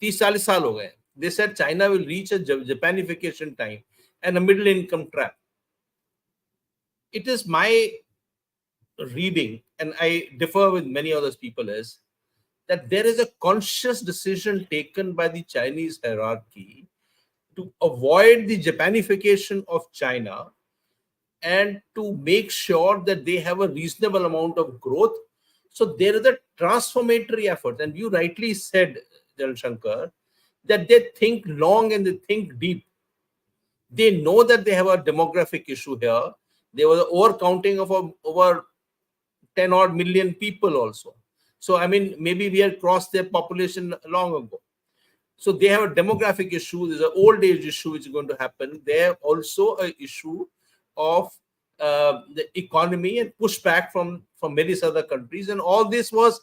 30-40 साल हो गए. They said China will reach a Japanification time and a middle income trap. It is my reading, and I differ with many other people, is that there is a conscious decision taken by the Chinese hierarchy to avoid the Japanification of China and to make sure that they have a reasonable amount of growth. So there is a transformatory effort. And you rightly said, Jan Shankar, that they think long and they think deep. They know that they have a demographic issue here. There was an overcounting of over 10 odd million people also. So, I mean, maybe we had crossed their population long ago. So they have a demographic issue. There's an old age issue which is going to happen. They have also an issue of the economy and pushback from various other countries. And all this was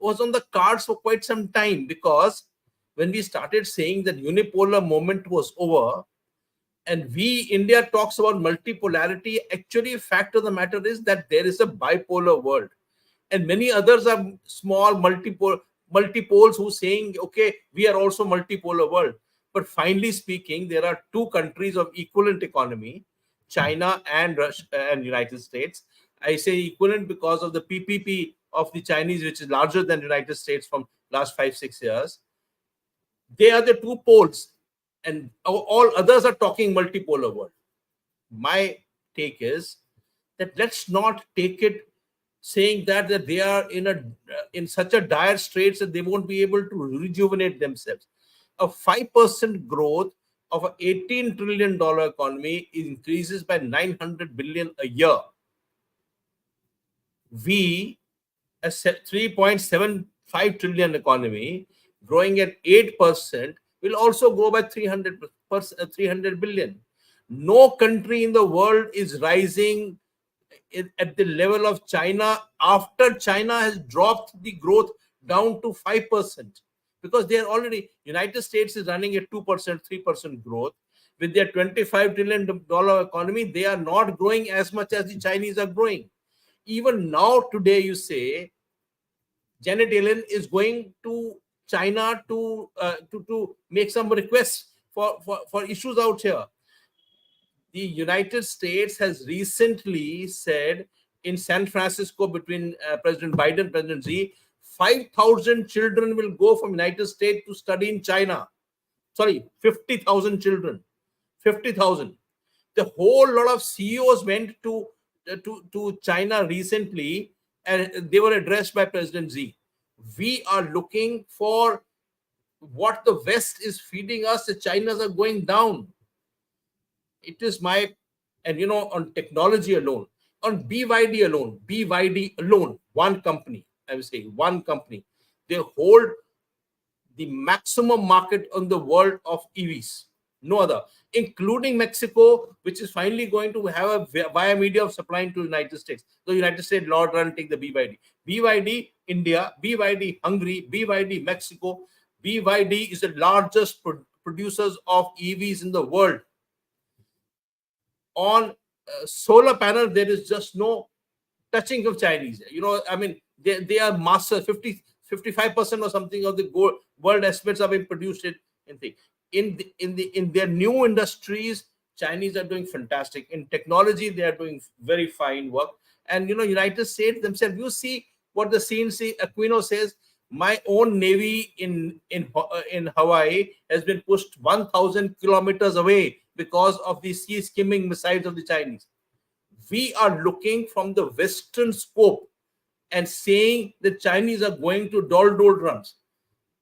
on the cards for quite some time, because when we started saying that unipolar moment was over, and India talks about multipolarity, actually fact of the matter is that there is a bipolar world. And many others are small multipoles who saying, okay, we are also multipolar world. But finally speaking, there are two countries of equivalent economy, China and Russia and United States. I say equivalent because of the PPP of the Chinese, which is larger than United States from last 5-6 years. They are the two poles, and all others are talking multipolar world. My take is that let's not take it saying that they are in such a dire straits that they won't be able to rejuvenate themselves. A 5% growth of an $18 trillion economy increases by 900 billion a year. we, a 3.75 trillion economy growing at 8%, will also grow by 300 billion. No country in the world is rising at the level of China after China has dropped the growth down to 5%, because they are already, United States is running at 2%, 3% growth. With their $25 trillion economy, they are not growing as much as the Chinese are growing. Even now, today, you say Janet Yellen is going to China to make some requests for issues out here. The United States has recently said in San Francisco, between President Biden and President Xi, 5,000 children will go from United States to study in China. Sorry, 50,000 children. 50,000. The whole lot of CEOs went to China recently, and they were addressed by President Xi. We are looking for what the West is feeding us. The Chinas are going down. It is my, and on technology alone, on BYD alone, one company, I would say one company, they hold the maximum market on the world of EVs. No other, including Mexico, which is finally going to have a via media of supplying to the United States. The United States Lord run take the BYD. BYD India, BYD Hungary, BYD Mexico. BYD is the largest producers of EVs in the world. On solar panel, there is just no touching of Chinese. I mean, they are master 55% or something of the world estimates are being produced in their new industries. Chinese are doing fantastic. In technology, they are doing very fine work. And United States themselves, you see what the CNC Aquino says. My own navy in Hawaii has been pushed 1,000 kilometers away because of the sea skimming missiles of the Chinese. We are looking from the Western scope and saying the Chinese are going to doldrums.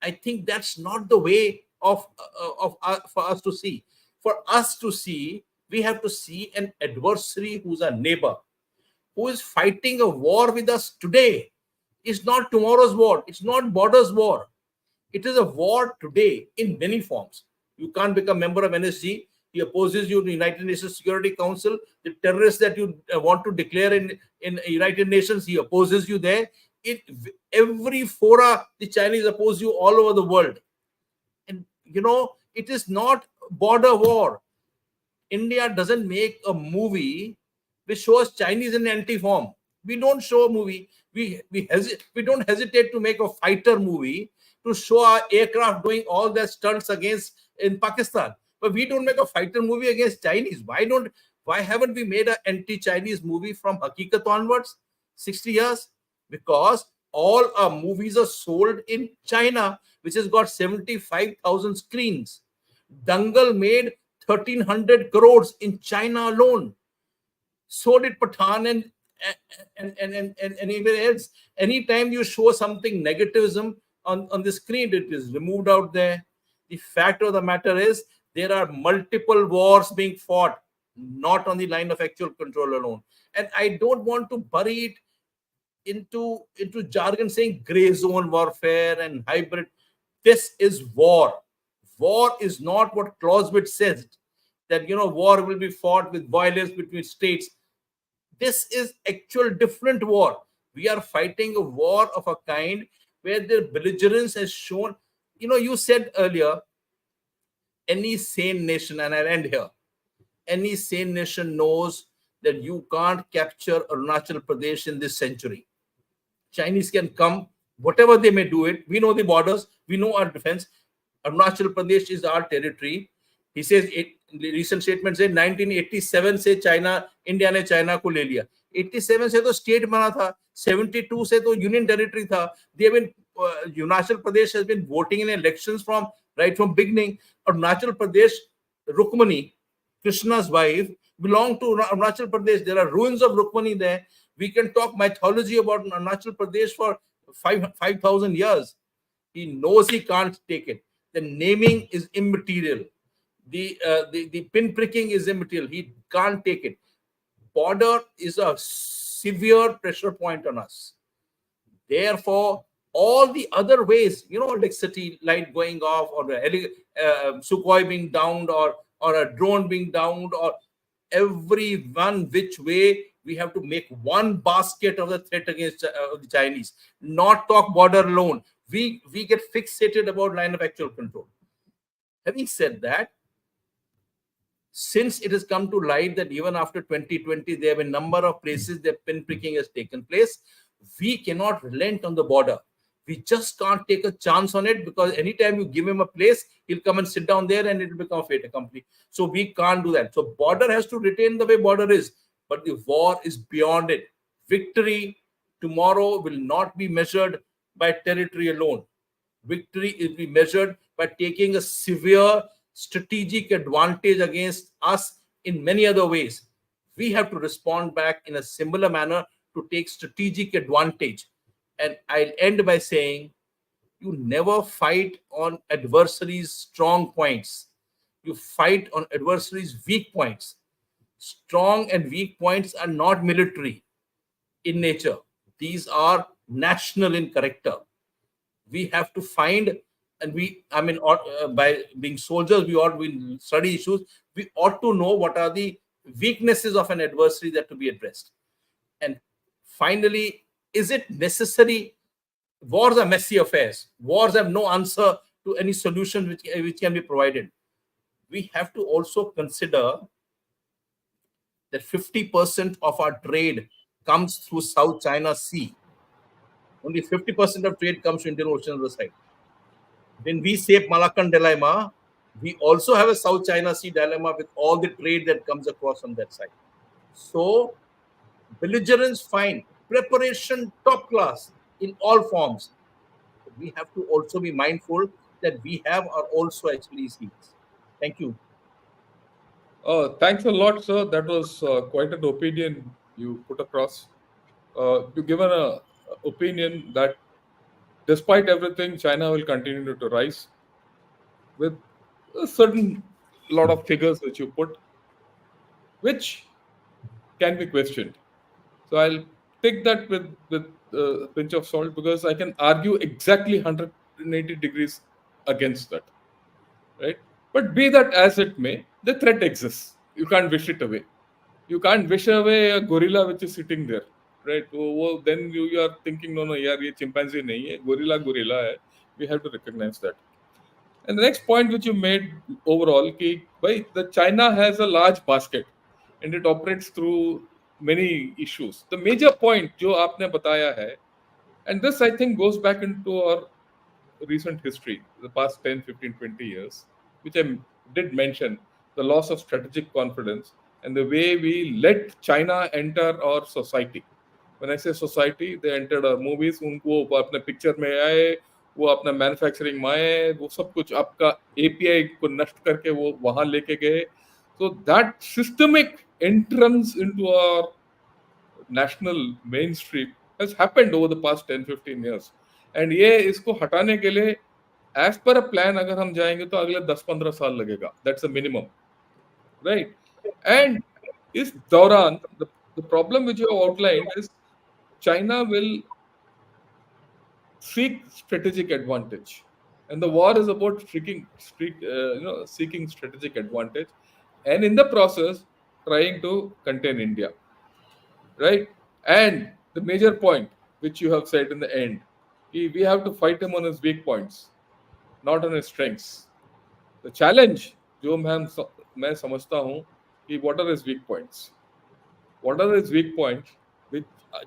I think that's not the way for us to see. For us to see, we have to see an adversary who's a neighbor, who is fighting a war with us today. It's not tomorrow's war. It's not borders war. It is a war today in many forms. You can't become a member of NSG. He opposes you to the United Nations Security Council. The terrorists that you want to declare in United Nations, he opposes you there. Every fora, the Chinese oppose you all over the world. And it is not border war. India doesn't make a movie which shows Chinese in anti-form. We don't show a movie. We don't hesitate to make a fighter movie to show our aircraft doing all their stunts against in Pakistan. But we don't make a fighter movie against Chinese. Why haven't we made an anti-Chinese movie from Hakikat onwards? 60 years? Because all our movies are sold in China, which has got 75,000 screens. Dangal made 1,300 crores in China alone. So did Pathan and anywhere else. Anytime you show something negativism on the screen, it is removed out there. The fact of the matter is there are multiple wars being fought, not on the line of actual control alone. And I don't want to bury it into jargon saying gray zone warfare and hybrid. This is war. War is not what Clausewitz says, that war will be fought with violence between states. This is actual different war. We are fighting a war of a kind where the belligerence has shown. You said earlier, any sane nation, and I'll end here, any sane nation knows that you can't capture Arunachal Pradesh in this century. Chinese can come, whatever they may do it. We know the borders, we know our defense. Arunachal Pradesh is our territory. He says, recent statement say 1987 से China, India ने China को ले लिया. 87 से तो state बना था, 72 से तो union territory था. They have been Arunachal Pradesh has been voting in elections from beginning. Arunachal Pradesh, Rukmani, Krishna's wife, belonged to Arunachal Pradesh. There are ruins of Rukmani there. We can talk mythology about Arunachal Pradesh for 5,000 years. He knows he can't take it. The naming is immaterial. The pin pricking is immaterial. He can't take it. Border is a severe pressure point on us. Therefore, all the other ways, like city light going off, or the Sukhoi being downed, or a drone being downed, or every one which way, we have to make one basket of the threat against the Chinese. Not talk border alone. We get fixated about line of actual control. Having said that, since it has come to light that even after 2020, there have been a number of places that pinpricking has taken place, we cannot relent on the border. We just can't take a chance on it, because anytime you give him a place, he'll come and sit down there and it will become a fait accompli. So we can't do that. So border has to retain the way border is, but the war is beyond it. Victory tomorrow will not be measured by territory alone. Victory will be measured by taking a severe strategic advantage against us in many other ways. We have to respond back in a similar manner to take strategic advantage. And I'll end by saying, you never fight on adversaries' strong points. You fight on adversaries' weak points. Strong and weak points are not military in nature. These are national in character. We have to find, and by being soldiers, we study issues. We ought to know what are the weaknesses of an adversary that to be addressed. And finally, is it necessary? Wars are messy affairs. Wars have no answer to any solution which can be provided. We have to also consider that 50% of our trade comes through South China Sea. Only 50% of trade comes to Indian Ocean on the side. When we say Malaccan dilemma, we also have a South China Sea dilemma with all the trade that comes across on that side. So, belligerence fine, preparation top class in all forms. We have to also be mindful that we have are also actually seas. Thank you. Thanks a lot, sir. That was quite an opinion you put across. You've given a opinion that despite everything, China will continue to rise with a certain lot of figures which you put, which can be questioned. So I'll take that with a pinch of salt, because I can argue exactly 180 degrees against that, right? But be that as it may, the threat exists. You can't wish it away. You can't wish away a gorilla which is sitting there, right? Then you are thinking, no, yaar, ye chimpanzee nahi hai, gorilla hai. We have to recognize that. And the next point which you made overall, the China has a large basket and it operates through many issues. The major point जो आपने बताया है, and this I think goes back into our recent history, the past 10, 15, 20 years, which I did mention, the loss of strategic confidence and the way we let China enter our society. When I say society, they entered our movies, उनको अपने picture में आए, वो अपना manufacturing में आए, वो सब कुछ आपका API को नष्ट करके वो वहां लेके गए. So that systemic entrance into our national mainstream has happened over the past 10-15 years. And ये इसको हटाने के लिए as per a plan अगर हम जाएंगे तो अगले 10-15 साल लगेगा. That's the minimum, right? And इस दौरान the problem which you have outlined is China will seek strategic advantage, and the war is about seeking strategic advantage, and in the process trying to contain India, right? And the major point which you have said in the end, we have to fight him on his weak points, not on his strengths. The challenge जो मैं समझता हूँ कि what are his weak points? What are his weak points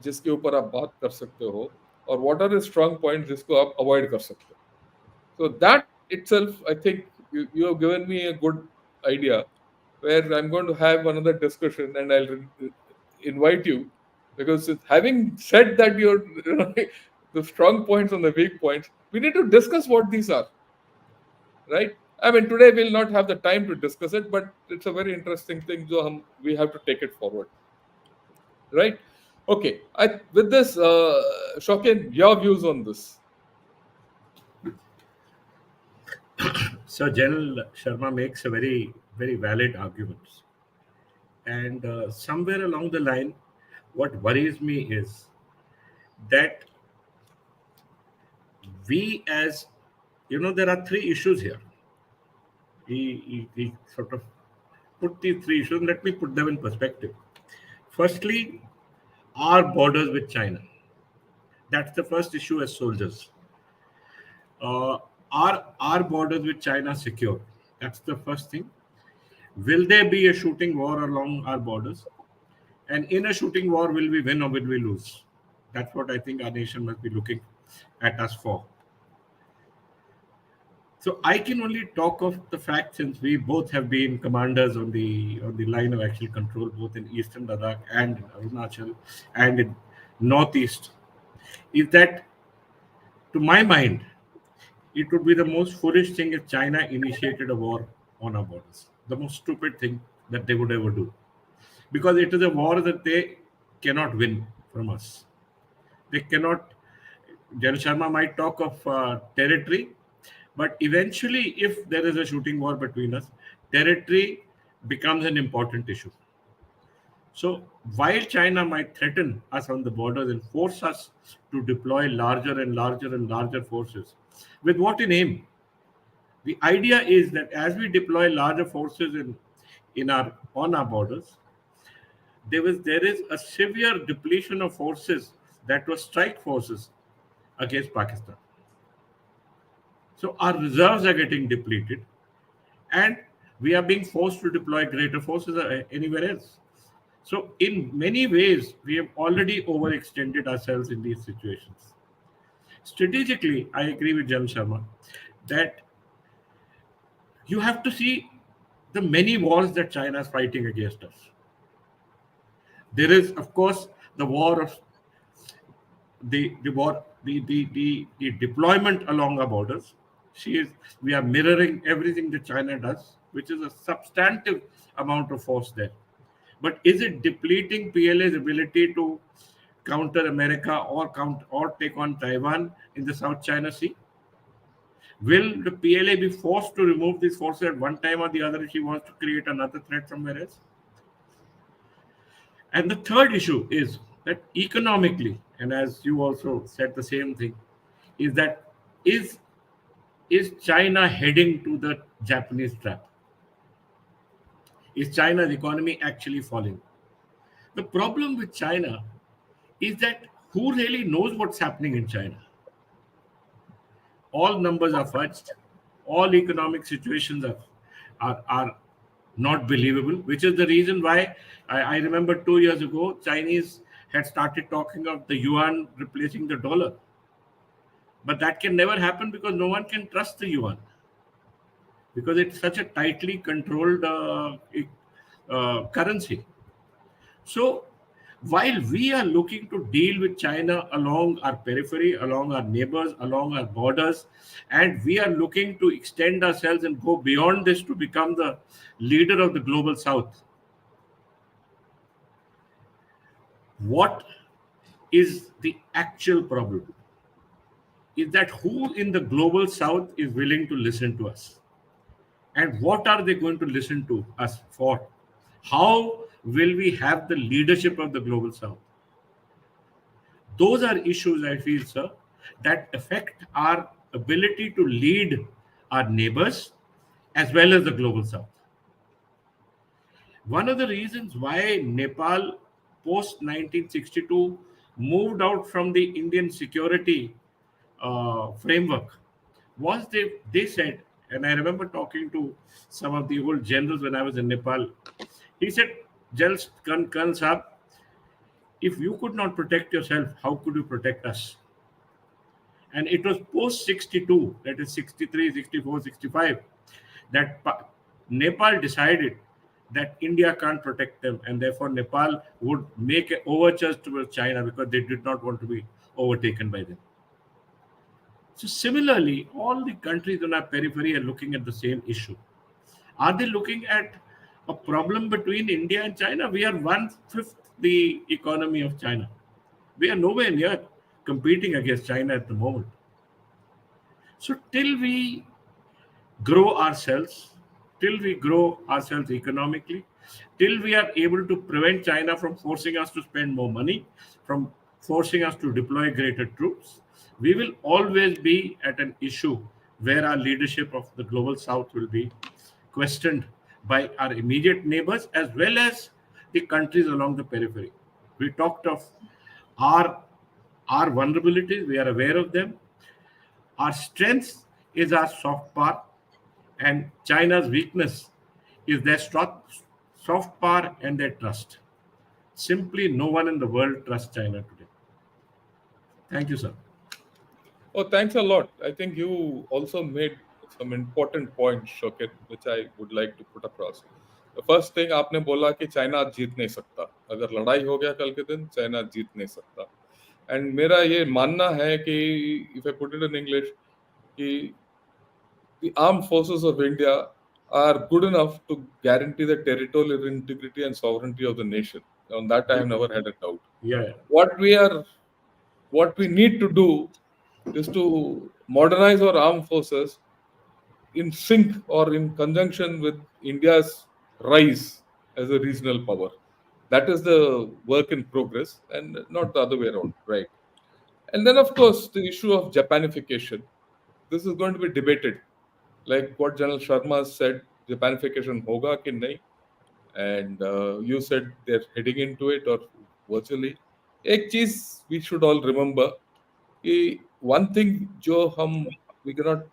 जिसके ऊपर आप बात कर सकते हो, और what are his strong points जिसको आप avoid कर सकते हो? So that itself, I think you have given me a good idea where I'm going to have another discussion, and I'll invite you, because having said that you're the strong points and the weak points, we need to discuss what these are, right? I mean, today we'll not have the time to discuss it, but it's a very interesting thing. So we have to take it forward, right? Okay. With this, Shokin, your views on this? So General Sharma makes a very, very valid argument. And somewhere along the line, What worries me is that we, as there are three issues here. He sort of put these three issues. Let me put them in perspective. Firstly, our borders with China. That's the first issue as soldiers. Uh, our borders with China secure? That's the first thing. Will there be a shooting war along our borders? And in a shooting war, will we win or will we lose? That's what I think our nation must be looking at us for. So I can only talk of the fact, since we both have been commanders on the line of actual control, both in Eastern Ladakh and in Arunachal and in Northeast, is that, to my mind, it would be the most foolish thing if China initiated a war on our borders. The most stupid thing that they would ever do, because it is a war that they cannot win from us. They cannot. General Sharma might talk of territory, but eventually, if there is a shooting war between us, territory becomes an important issue. So, while China might threaten us on the borders and force us to deploy larger and larger and larger forces, with what in aim? The idea is that as we deploy larger forces in our on our borders, there is a severe depletion of forces that were strike forces against Pakistan. So our reserves are getting depleted, and we are being forced to deploy greater forces anywhere else. So in many ways, we have already overextended ourselves in these situations. Strategically, I agree with Jan Sharma that you have to see the many wars that China is fighting against us. There is, of course, the war of the war the deployment along our borders. She is We are mirroring everything that China does, which is a substantive amount of force there. But is it depleting PLA's ability to counter America or take on Taiwan in the South China Sea? Will the PLA be forced to remove these forces at one time or the other if she wants to create another threat somewhere else? And the third issue is that economically, and as you also said the same thing, is that is is China heading to the Japanese trap? Is China's economy actually falling? The problem with China is that who really knows what's happening in China? All numbers are fudged. All economic situations are not believable, which is the reason why I remember 2 years ago, Chinese had started talking of the yuan replacing the dollar. But that can never happen because no one can trust the yuan, because it's such a tightly controlled currency. So while we are looking to deal with China along our periphery, along our neighbors, along our borders, and we are looking to extend ourselves and go beyond this to become the leader of the global south, what is the actual problem? Is that who in the global south is willing to listen to us? And what are they going to listen to us for? How will we have the leadership of the global south? Those are issues, I feel, sir, that affect our ability to lead our neighbors as well as the global south. One of the reasons why Nepal post 1962 moved out from the Indian security framework was they said, and I remember talking to some of the old generals when I was in Nepal. He said, Colonel Saab, if you could not protect yourself, how could you protect us? And it was post 62, that is 63, 64, 65, that Nepal decided that India can't protect them, and therefore Nepal would make overtures towards China because they did not want to be overtaken by them. So similarly, all the countries on our periphery are looking at the same issue. Are they looking at a problem between India and China? We are one fifth the economy of China. We are nowhere near competing against China at the moment. So till we grow ourselves, till we grow ourselves economically, Till we are able to prevent China from forcing us to spend more money, from forcing us to deploy greater troops, we will always be at an issue where our leadership of the global south will be questioned by our immediate neighbors as well as the countries along the periphery. We talked of our our vulnerabilities, we are aware of them. Our strength is our soft power, and China's weakness is their soft power and their trust. Simply no one in the world trusts China today. Thank you, sir. Oh, thanks a lot. I think you also made some important points, Shokin, which I would like to put across. The first thing आपने बोला कि China आज जीत नहीं सकता. अगर लड़ाई हो गया कल के दिन, चाइना जीत नहीं सकता. And मेरा ये मानना है कि if I put it in English, कि the armed forces of India are good enough to guarantee the territorial integrity and sovereignty of the nation. On that, I have never had a doubt. Yeah, What we are, what we need to do is to modernize our armed forces in sync or in conjunction with India's rise as a regional power. That is the work in progress and not the other way around, right? And then, of course, the issue of Japanification. This is going to be debated. Like what General Sharma said, Japanification hoga ki nahi? And you said they're heading into it or virtually. एक चीज we should all remember कि one thing जो हम we cannot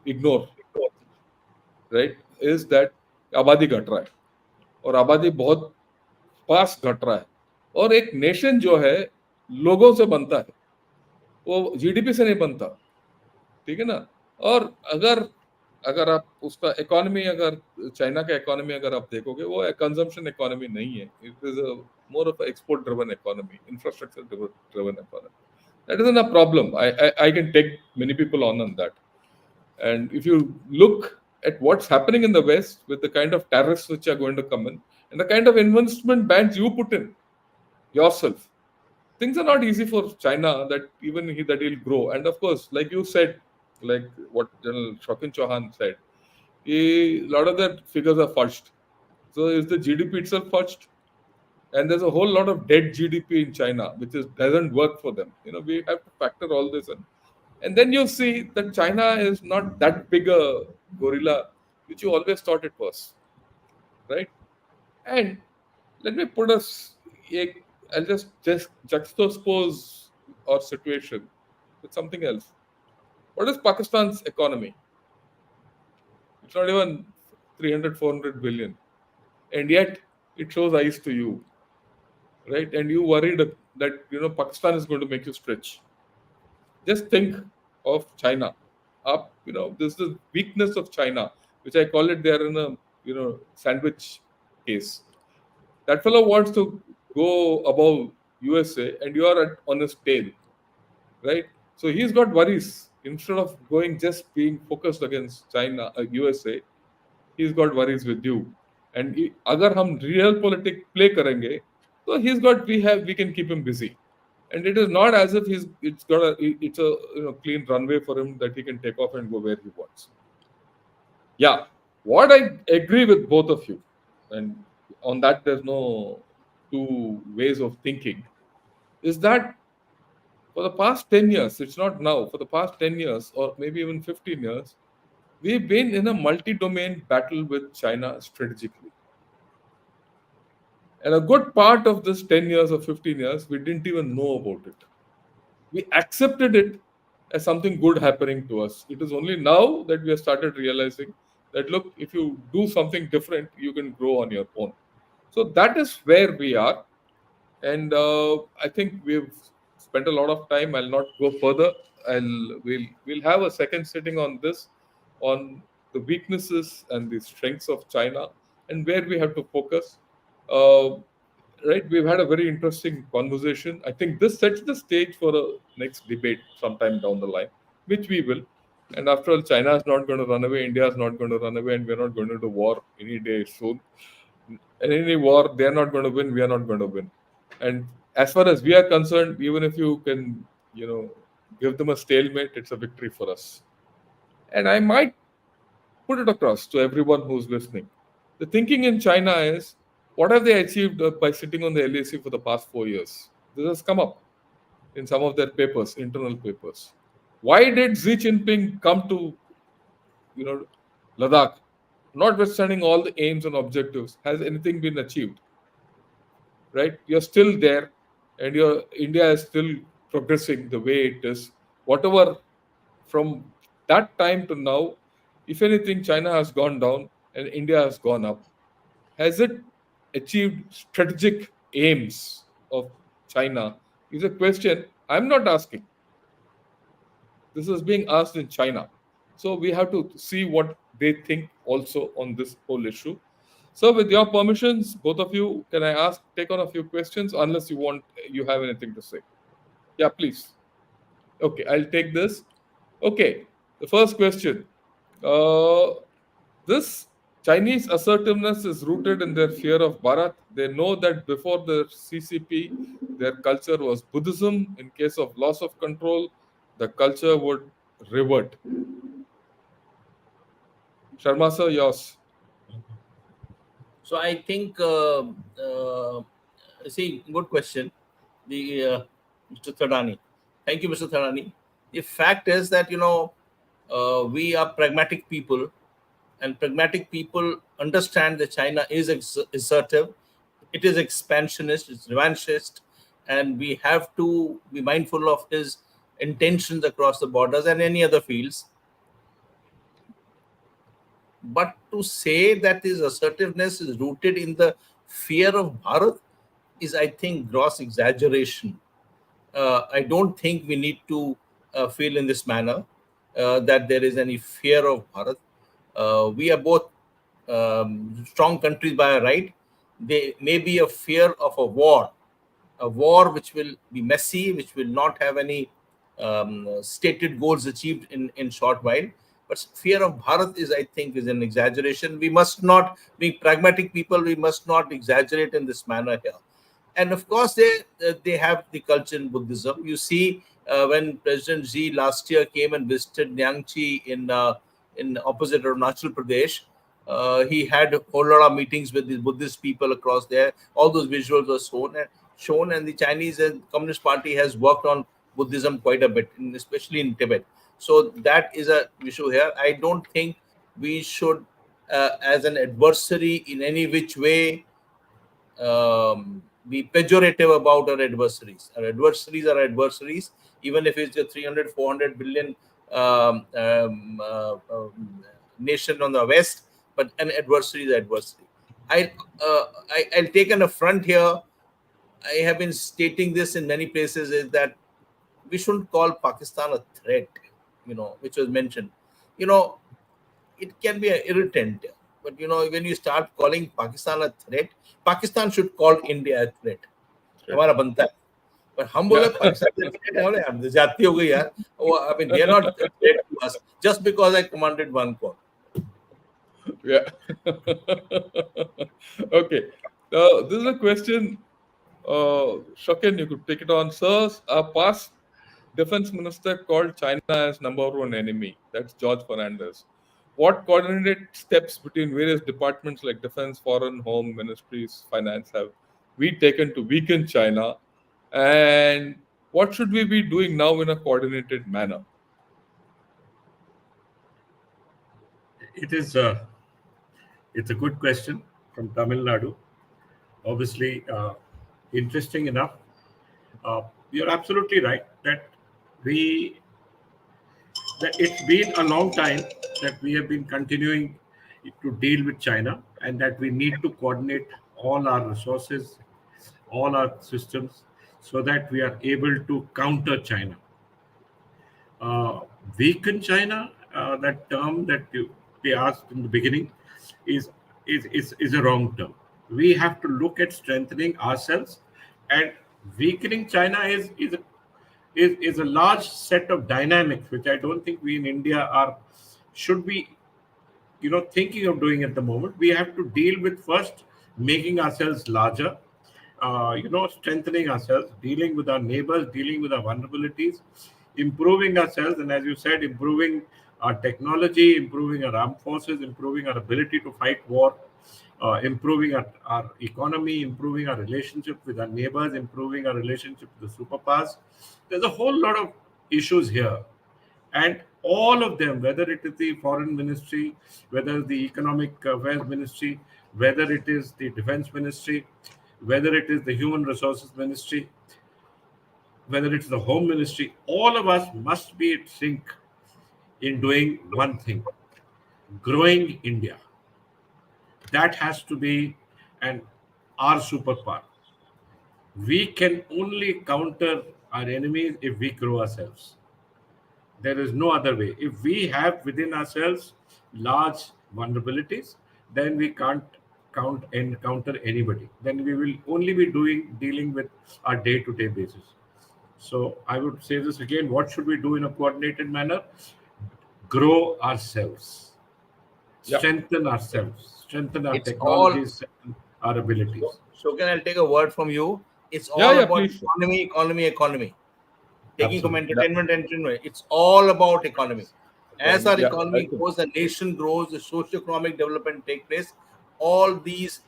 ignore, right, is that आबादी घट रहा है और आबादी बहुत फास्ट घट रहा है और एक नेशन जो है लोगों से बनता है, वो जीडीपी से नहीं बनता, ठीक है ना. और अगर अगर आप उसका इकोनॉमी, अगर चाइना का इकोनॉमी अगर आप देखोगे, वो कंजम्पशन इकोनॉमी नहीं है. It is more of export driven economy, infrastructure driven economy. That is a problem. I can take many people on that. And if you look at what's happening in the West with the kind of tariffs which are going to come in and the kind of investment bans you put in yourself, things are not easy for China that that he'll grow. And of course, like you said, like what General Shokin Chauhan said, a lot of the figures are fudged. So is the GDP itself fudged? And there's a whole lot of dead GDP in China, which doesn't work for them. We have to factor all this in. And then you see that China is not that big a gorilla, which you always thought it was, right? And let me put I'll just juxtapose our situation with something else. What is Pakistan's economy? It's not even 300, 400 billion. And yet it shows eyes to you, right? And you worried that, Pakistan is going to make you stretch. Just think of China. This is the weakness of China, which I call it. They are in a, sandwich case. That fellow wants to go above USA, and you are on his tail, right? So he's got worries. Instead of just being focused against China, USA, he's got worries with you. And अगर हम real politics play करेंगे, so we can keep him busy. And it is not as if it's a clean runway for him that he can take off and go where he wants. Yeah, what I agree with both of you, and on that there's no two ways of thinking, is that for the past 10 years, it's not now, for the past 10 years or maybe even 15 years, we've been in a multi-domain battle with China strategically. And a good part of this 10 years or 15 years, we didn't even know about it. We accepted it as something good happening to us. It is only now that we have started realizing that, look, if you do something different, you can grow on your own. So that is where we are. And I think we've spent a lot of time. I'll not go further. We'll have a second sitting on this, on the weaknesses and the strengths of China and where we have to focus. Right, we've had a very interesting conversation. I think this sets the stage for a next debate sometime down the line, which we will. And after all, China is not going to run away, India is not going to run away, and we're not going to do war any day soon. And any war, they're not going to win, we are not going to win. And as far as we are concerned, even if you can, give them a stalemate, it's a victory for us. And I might put it across to everyone who's listening. The thinking in China is, what have they achieved by sitting on the LAC for the past 4 years? This has come up in some of their papers, internal papers. Why did Xi Jinping come to, you know, Ladakh? Notwithstanding all the aims and objectives, has anything been achieved? Right? You're still there, and your India is still progressing the way it is. Whatever from that time to now, if anything, China has gone down and India has gone up. Has it achieved strategic aims of China? Is a question I'm not asking. This is being asked in China. So we have to see what they think also on this whole issue. So, with your permissions, both of you, can I ask, take on a few questions, unless you have anything to say? Yeah, please. Okay, I'll take this. Okay, the first question. Uh, this Chinese assertiveness is rooted in their fear of Bharat. They know that before the CCP, their culture was Buddhism. In case of loss of control, the culture would revert. Sharma sir, yours. So I think, see, good question. The Mr. Thadani. Thank you, Mr. Thadani. The fact is that we are pragmatic people, and pragmatic people understand that China is assertive, it is expansionist, it's revanchist, and we have to be mindful of his intentions across the borders and any other fields. But to say that his assertiveness is rooted in the fear of Bharat is, I think, gross exaggeration. I don't think we need to feel in this manner that there is any fear of Bharat. We are both strong countries by right. There may be a fear of a war which will be messy, which will not have any stated goals achieved in short while. But fear of Bharat is, I think, is an exaggeration. We must not, being pragmatic people, we must not exaggerate in this manner here. And of course, they have the culture in Buddhism. You see, when President Xi last year came and visited Nyangchi in opposite Arunachal Pradesh, he had a whole lot of meetings with the Buddhist people across there. All those visuals were shown, and the Chinese Communist Party has worked on Buddhism quite a bit, especially in Tibet. So that is a issue here. I don't think we should, as an adversary, in any which way be pejorative about our adversaries. Our adversaries are adversaries, even if it's a 300, 400 billion nation on the west, but an adversary is adversary. I'll take an affront here. I have been stating this in many places, is that we shouldn't call Pakistan a threat, which was mentioned. It can be an irritant, but when you start calling Pakistan a threat, Pakistan should call India a threat. हमारा बनता है. But हम बोले Pakistan is a threat, बोले हम जाती हो गई यार. I mean, they are not a threat to us just because I commanded one call. Yeah. Okay. This is a question. Shokin, you could take it on. Sir, our past defense minister called China as number one enemy. That's George Fernandez. What coordinated steps between various departments like defense, foreign, home, ministries, finance have we taken to weaken China? And what should we be doing now in a coordinated manner? It's a good question from Tamil Nadu. Obviously, interesting enough. You're absolutely right we that it's been a long time that we have been continuing to deal with China, and that we need to coordinate all our resources, all our systems, so that we are able to counter China. Uh, Weaken China, that term that we asked in the beginning, is, is a wrong term. We have to look at strengthening ourselves, and weakening China is a large set of dynamics which I don't think we in India should be thinking of doing at the moment. We have to deal with first making ourselves larger, strengthening ourselves, dealing with our neighbors, dealing with our vulnerabilities, improving ourselves, and as you said, improving our technology, improving our armed forces, improving our ability to fight war. improving our economy, improving our relationship with our neighbors, improving our relationship with the superpowers. There's a whole lot of issues here. And all of them, whether it is the foreign ministry, whether the economic affairs ministry, whether it is the defense ministry, whether it is the human resources ministry, whether it's the home ministry, all of us must be in sync in doing one thing: growing India. That has to be an our superpower. We can only counter our enemies if we grow ourselves. There is no other way. If we have within ourselves large vulnerabilities, then we can't count and counter anybody. Then we will only be dealing with our day-to-day basis. So I would say this again: what should we do in a coordinated manner? Grow ourselves, Yeah. strengthen our It's all, technologies, strengthen our abilities. Shokin, I'll take a word from you. It's Yeah, all yeah, about please, sir. economy. Taking from Absolutely. Yeah, entertainment, it's all about economy. As our Economy. yeah, I economy think. grows, the nation grows, the socio-economic development take place. All these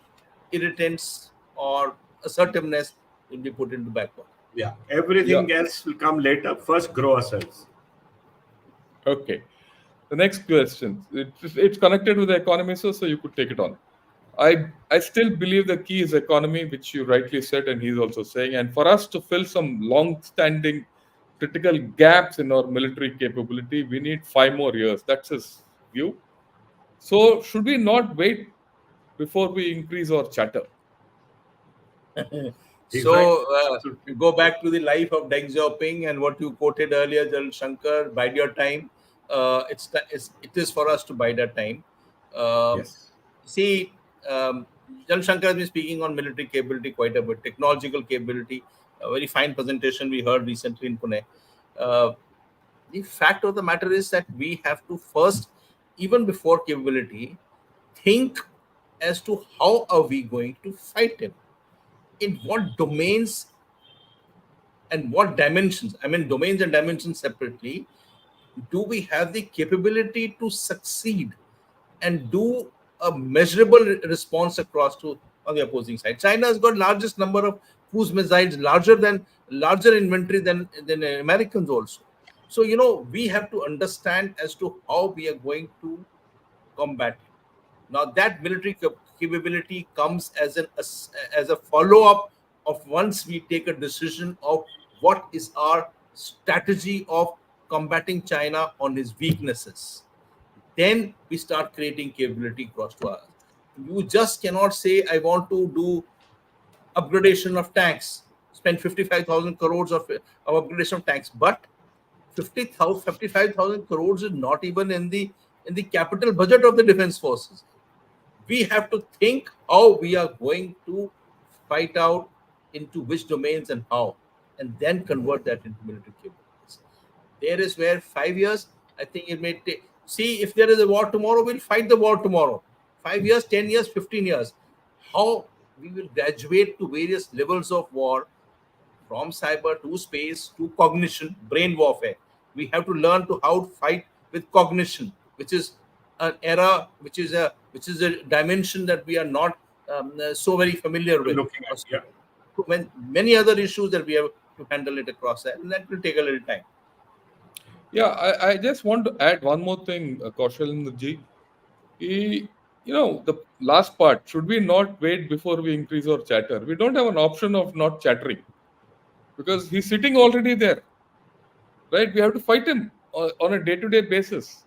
irritants or assertiveness will be put into backward. Yeah, Yeah. everything else will come later. First, grow ourselves. Okay. The next question, it's connected with the economy, so you could take it on. I still believe the key is economy, which you rightly said, and he's also saying. And for us to fill some long-standing critical gaps in our military capability, we need 5 more years. That's his view. So should we not wait before we increase our chatter? He's right. So Absolutely. you go back to the life of Deng Xiaoping and what you quoted earlier, General Shankar, bide your time. It is for us to bide our time. Um, Yes. See, General Shankar has been speaking on military capability quite a bit, technological capability. A very fine presentation we heard recently in Pune. Uh, the fact of the matter is that we have to first, even before capability, think as to how are we going to fight him, in what domains and what dimensions. I mean, domains and dimensions separately. Do we have the capability to succeed and do a measurable response across to on the opposing side? China has got largest number of cruise missiles, larger inventory than Americans also. So we have to understand as to how we are going to combat it. Now that military capability comes as a follow up of once we take a decision of what is our strategy of combating China on his weaknesses. Then we start creating capability across to us. You just cannot say I want to do upgradation of tanks, spend 55,000 crores of upgradation of tanks, but 55,000 crores is not even in the capital budget of the defense forces. We have to think how we are going to fight out into which domains and how, and then convert that into military capabilities. There is where 5 years, I think it may take. See, if there is a war tomorrow, we'll fight the war tomorrow. 5 years, 10 years, 15 years. How we will graduate to various levels of war, from cyber to space to cognition, brain warfare. We have to learn to how to fight with cognition, which is an era, which is a dimension that we are not so very familiar with. Looking at, yeah. When many other issues that we have to handle it across that, and that will take a little time. Yeah, I just want to add one more thing, Kaushal ji. The last part, should we not wait before we increase our chatter? We don't have an option of not chattering because he's sitting already there, right? We have to fight him on a day-to-day basis.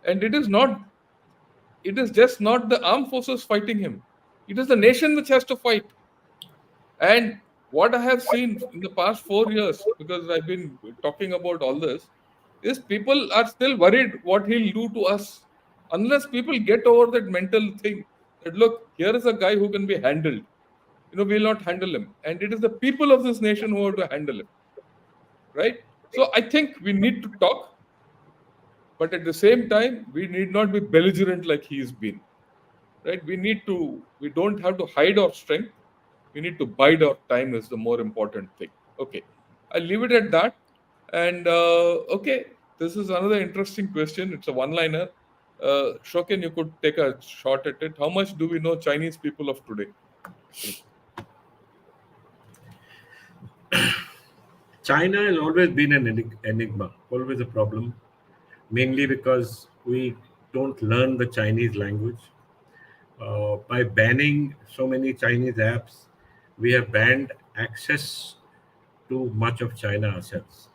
And it is just not the armed forces fighting him. It is the nation which has to fight. And what I have seen in the past 4 years, because I've been talking about all this, is people are still worried what he'll do to us. Unless people get over that mental thing that, look, here is a guy who can be handled. We'll not handle him. And it is the people of this nation who have to handle him, right? So I think we need to talk, but at the same time, we need not be belligerent like he's been, right? We don't have to hide our strength. We need to bide our time is the more important thing. Okay, I'll leave it at that. And okay, this is another interesting question. It's a one-liner. Shokin, you could take a shot at it. How much do we know Chinese people of today? China has always been an enigma, always a problem, mainly because we don't learn the Chinese language. By banning so many Chinese apps, we have banned access to much of China ourselves.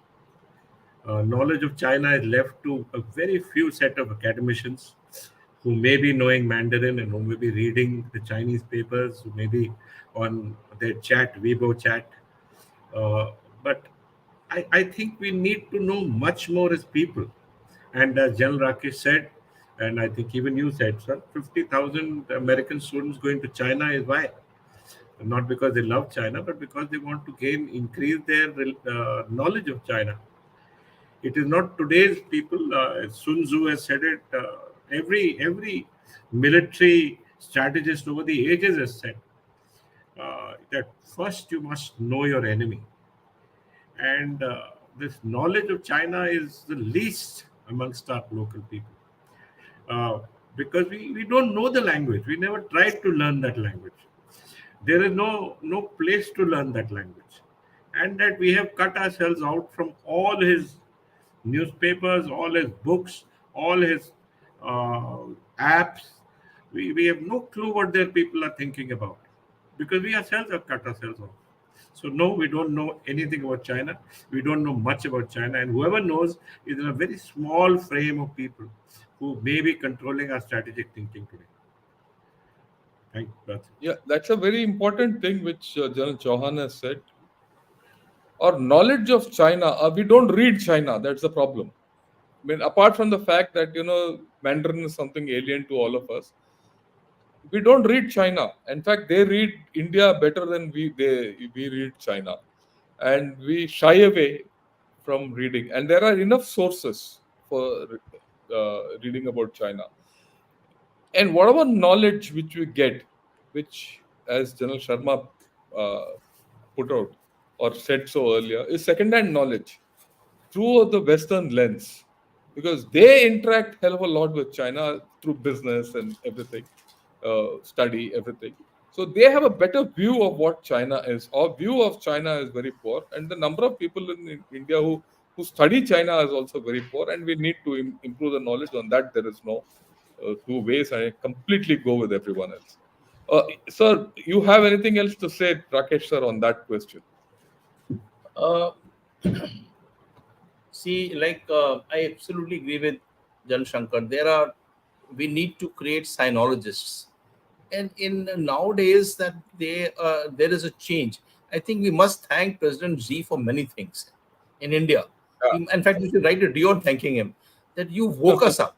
Knowledge of China is left to a very few set of academicians who may be knowing Mandarin and who may be reading the Chinese papers, who may be on their chat, Weibo chat. But I think we need to know much more as people. And as General Rakesh said, and I think even you said, sir, 50,000 American students going to China is why? Not because they love China, but because they want to increase their knowledge of China. It is not today's people. Sun Tzu has said it. Every military strategist over the ages has said that first you must know your enemy, and this knowledge of China is the least amongst our local people uh, because we don't know the language. We never tried to learn that language. There is no place to learn that language, and that we have cut ourselves out from all his newspapers, all his books, all his uh, apps. We have no clue what their people are thinking about because we ourselves have cut ourselves off. So no, we don't know anything about China. We don't know much about China, and whoever knows is in a very small frame of people who may be controlling our strategic thinking today. Thank you. Yeah, that's a very important thing which General Chauhan has said. Our knowledge of China, we don't read China. That's the problem. I mean, apart from the fact that Mandarin is something alien to all of us, we don't read China. In fact, they read India better than we read China, and we shy away from reading. And there are enough sources for reading about China. And whatever knowledge which we get, which as General Sharma uh, put out or said so earlier, is second-hand knowledge through the Western lens, because they interact hell of a lot with China through business and everything, study everything. So they have a better view of what China is. Our view of China is very poor, and the number of people in India who study China is also very poor, and we need to improve the knowledge on that. There is no two ways. I completely go with everyone else. Sir, you have anything else to say, Rakesh sir, on that question? Uh, See, I absolutely agree with Jan Shankar. We need to create sinologists, and in nowadays that there is a change. I think we must thank President Xi for many things in India. In fact, we should write a dear thanking him that you woke us up.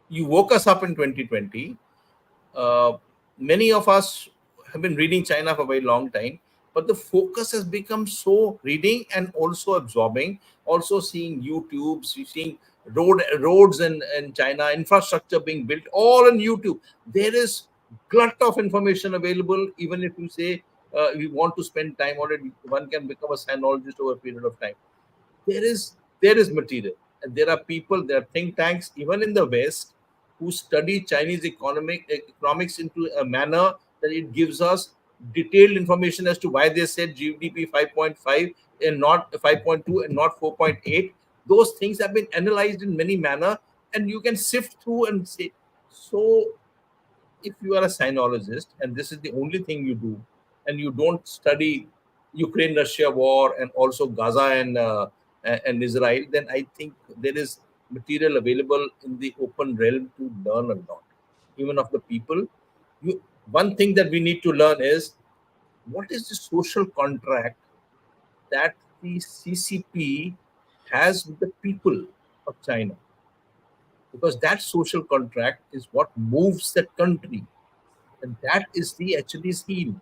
You woke us up in 2020. uh, Many of us have been reading China for a very long time, but the focus has become so reading and also absorbing, also seeing YouTubes, seeing roads in China, infrastructure being built, all on YouTube. There is glut of information available. Even if you say you want to spend time on it, one can become a sinologist over a period of time. There is material, and there are people, there are think tanks even in the West who study Chinese economics into a manner that it gives us detailed information as to why they said GDP 5.5 and not 5.2 and not 4.8. Those things have been analyzed in many manner, and you can sift through and say. So if you are a sinologist and this is the only thing you do, and you don't study Ukraine-Russia war and also Gaza and Israel, then I think there is material available in the open realm to learn a lot, even of the people. One thing that we need to learn is what is the social contract that the CCP has with the people of China, because that social contract is what moves the country, and that is the Achilles heel.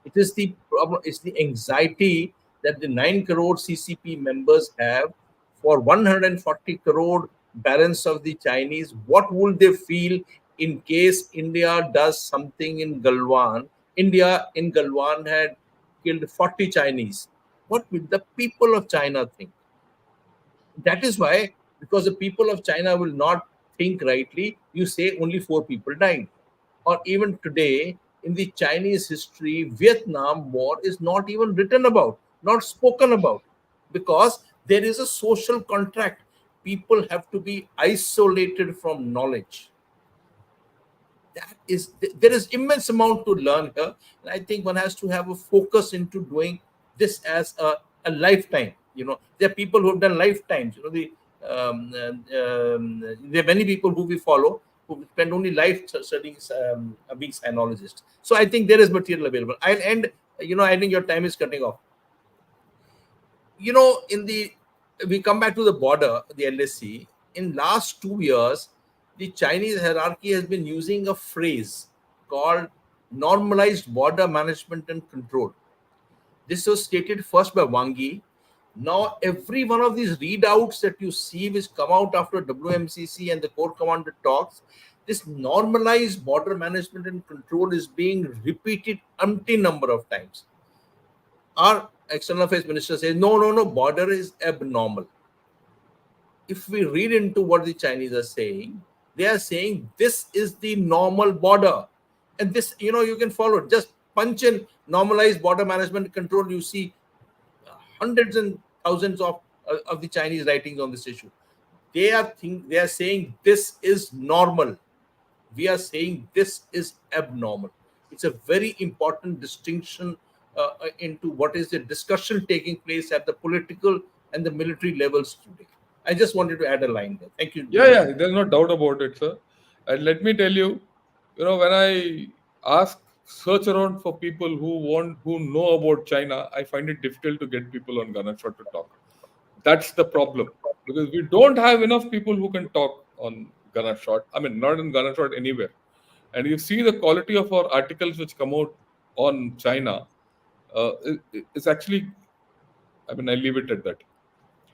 It is the problem, it's the anxiety that the 9 crore CCP members have for 140 crore balance of the Chinese. What will they feel in case India does something in Galwan? India in Galwan had killed 40 Chinese. What will the people of China think? That is why, because the people of China will not think rightly, you say only 4 people died. Or even today, in the Chinese history, Vietnam War is not even written about, not spoken about, because there is a social contract. People have to be isolated from knowledge. That is, there is immense amount to learn here, and I think one has to have a focus into doing this as a lifetime. There are people who have done lifetimes. There are many people who we follow who spend only life studying, being sinologists. So I think there is material available. I'll end. I think your time is cutting off. In the We come back to the border, the LSC. In last 2 years, the Chinese hierarchy has been using a phrase called normalized border management and control. This was stated first by Wang Yi. Now every one of these readouts that you see which come out after WMCC and the Corps Commander talks, this normalized border management and control is being repeated umpteen number of times. Our external affairs minister says, no, no, no, border is abnormal. If we read into what the Chinese are saying, they are saying this is the normal border. And this, you can follow it. Just punch in normalized border management control. You see hundreds and thousands of the Chinese writings on this issue. They are saying this is normal. We are saying this is abnormal. It's a very important distinction into what is the discussion taking place at the political and the military levels today. I just wanted to add a line there. Thank you. Yeah, yeah, there's no doubt about it, sir. And let me tell you, when I ask, search around for people who know about China, I find it difficult to get people on Ganeshwar to talk. That's the problem, because we don't have enough people who can talk on Ganeshwar. I mean, not in Ganeshwar, anywhere. And you see the quality of our articles which come out on China, it's actually, I mean, I leave it at that.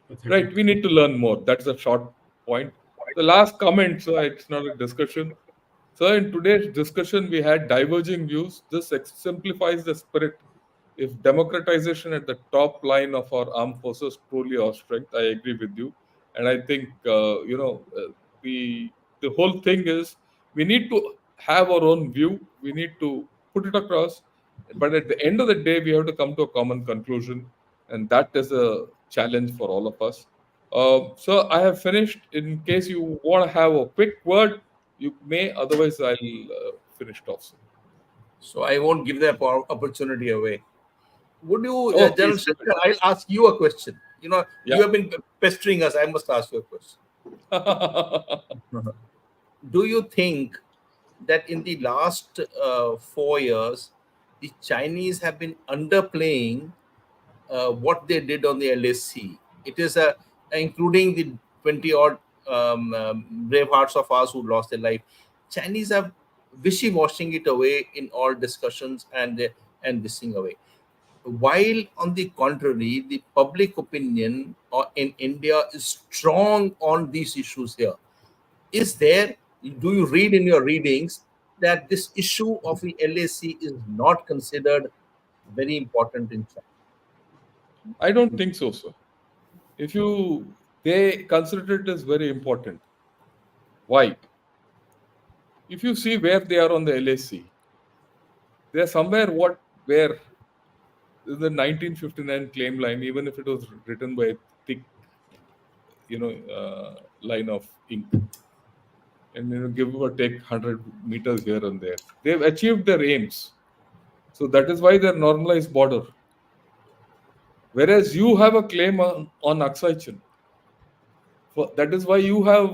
Thank Right, you. we need to learn more. That's a short point. The last comment, so it's not a discussion. So in today's discussion, we had diverging views. This exemplifies the spirit. If democratization at the top line of our armed forces truly our strength, I agree with you. And I think the whole thing is we need to have our own view. We need to put it across. But at the end of the day, we have to come to a common conclusion, and that is a challenge for all of us. So I have finished. In case you want to have a quick word, you may. Otherwise, I'll finish it off soon. So I won't give the opportunity away. Would you, Oh, General please. Shankar, I'll ask you a question. You Yeah. have been pestering us. I must ask you a question. Do you think that in the last 4 years, the Chinese have been underplaying what they did on the LSC? It is including the 20 odd brave hearts of ours who lost their life. Chinese have wishy-washing it away in all discussions and dissing away. While on the contrary, the public opinion in India is strong on these issues here. Is there, do you read in your readings that this issue of the LAC is not considered very important in China? I don't think so, sir. If you They consider it as very important. Why? If you see where they are on the LAC, they are somewhere where the 1959 claim line, even if it was written by a thick, line of ink, and give or take 100 meters here and there, they've achieved their aims. So that is why they're normalized border. Whereas you have a claim on Aksai Chin. That is why you have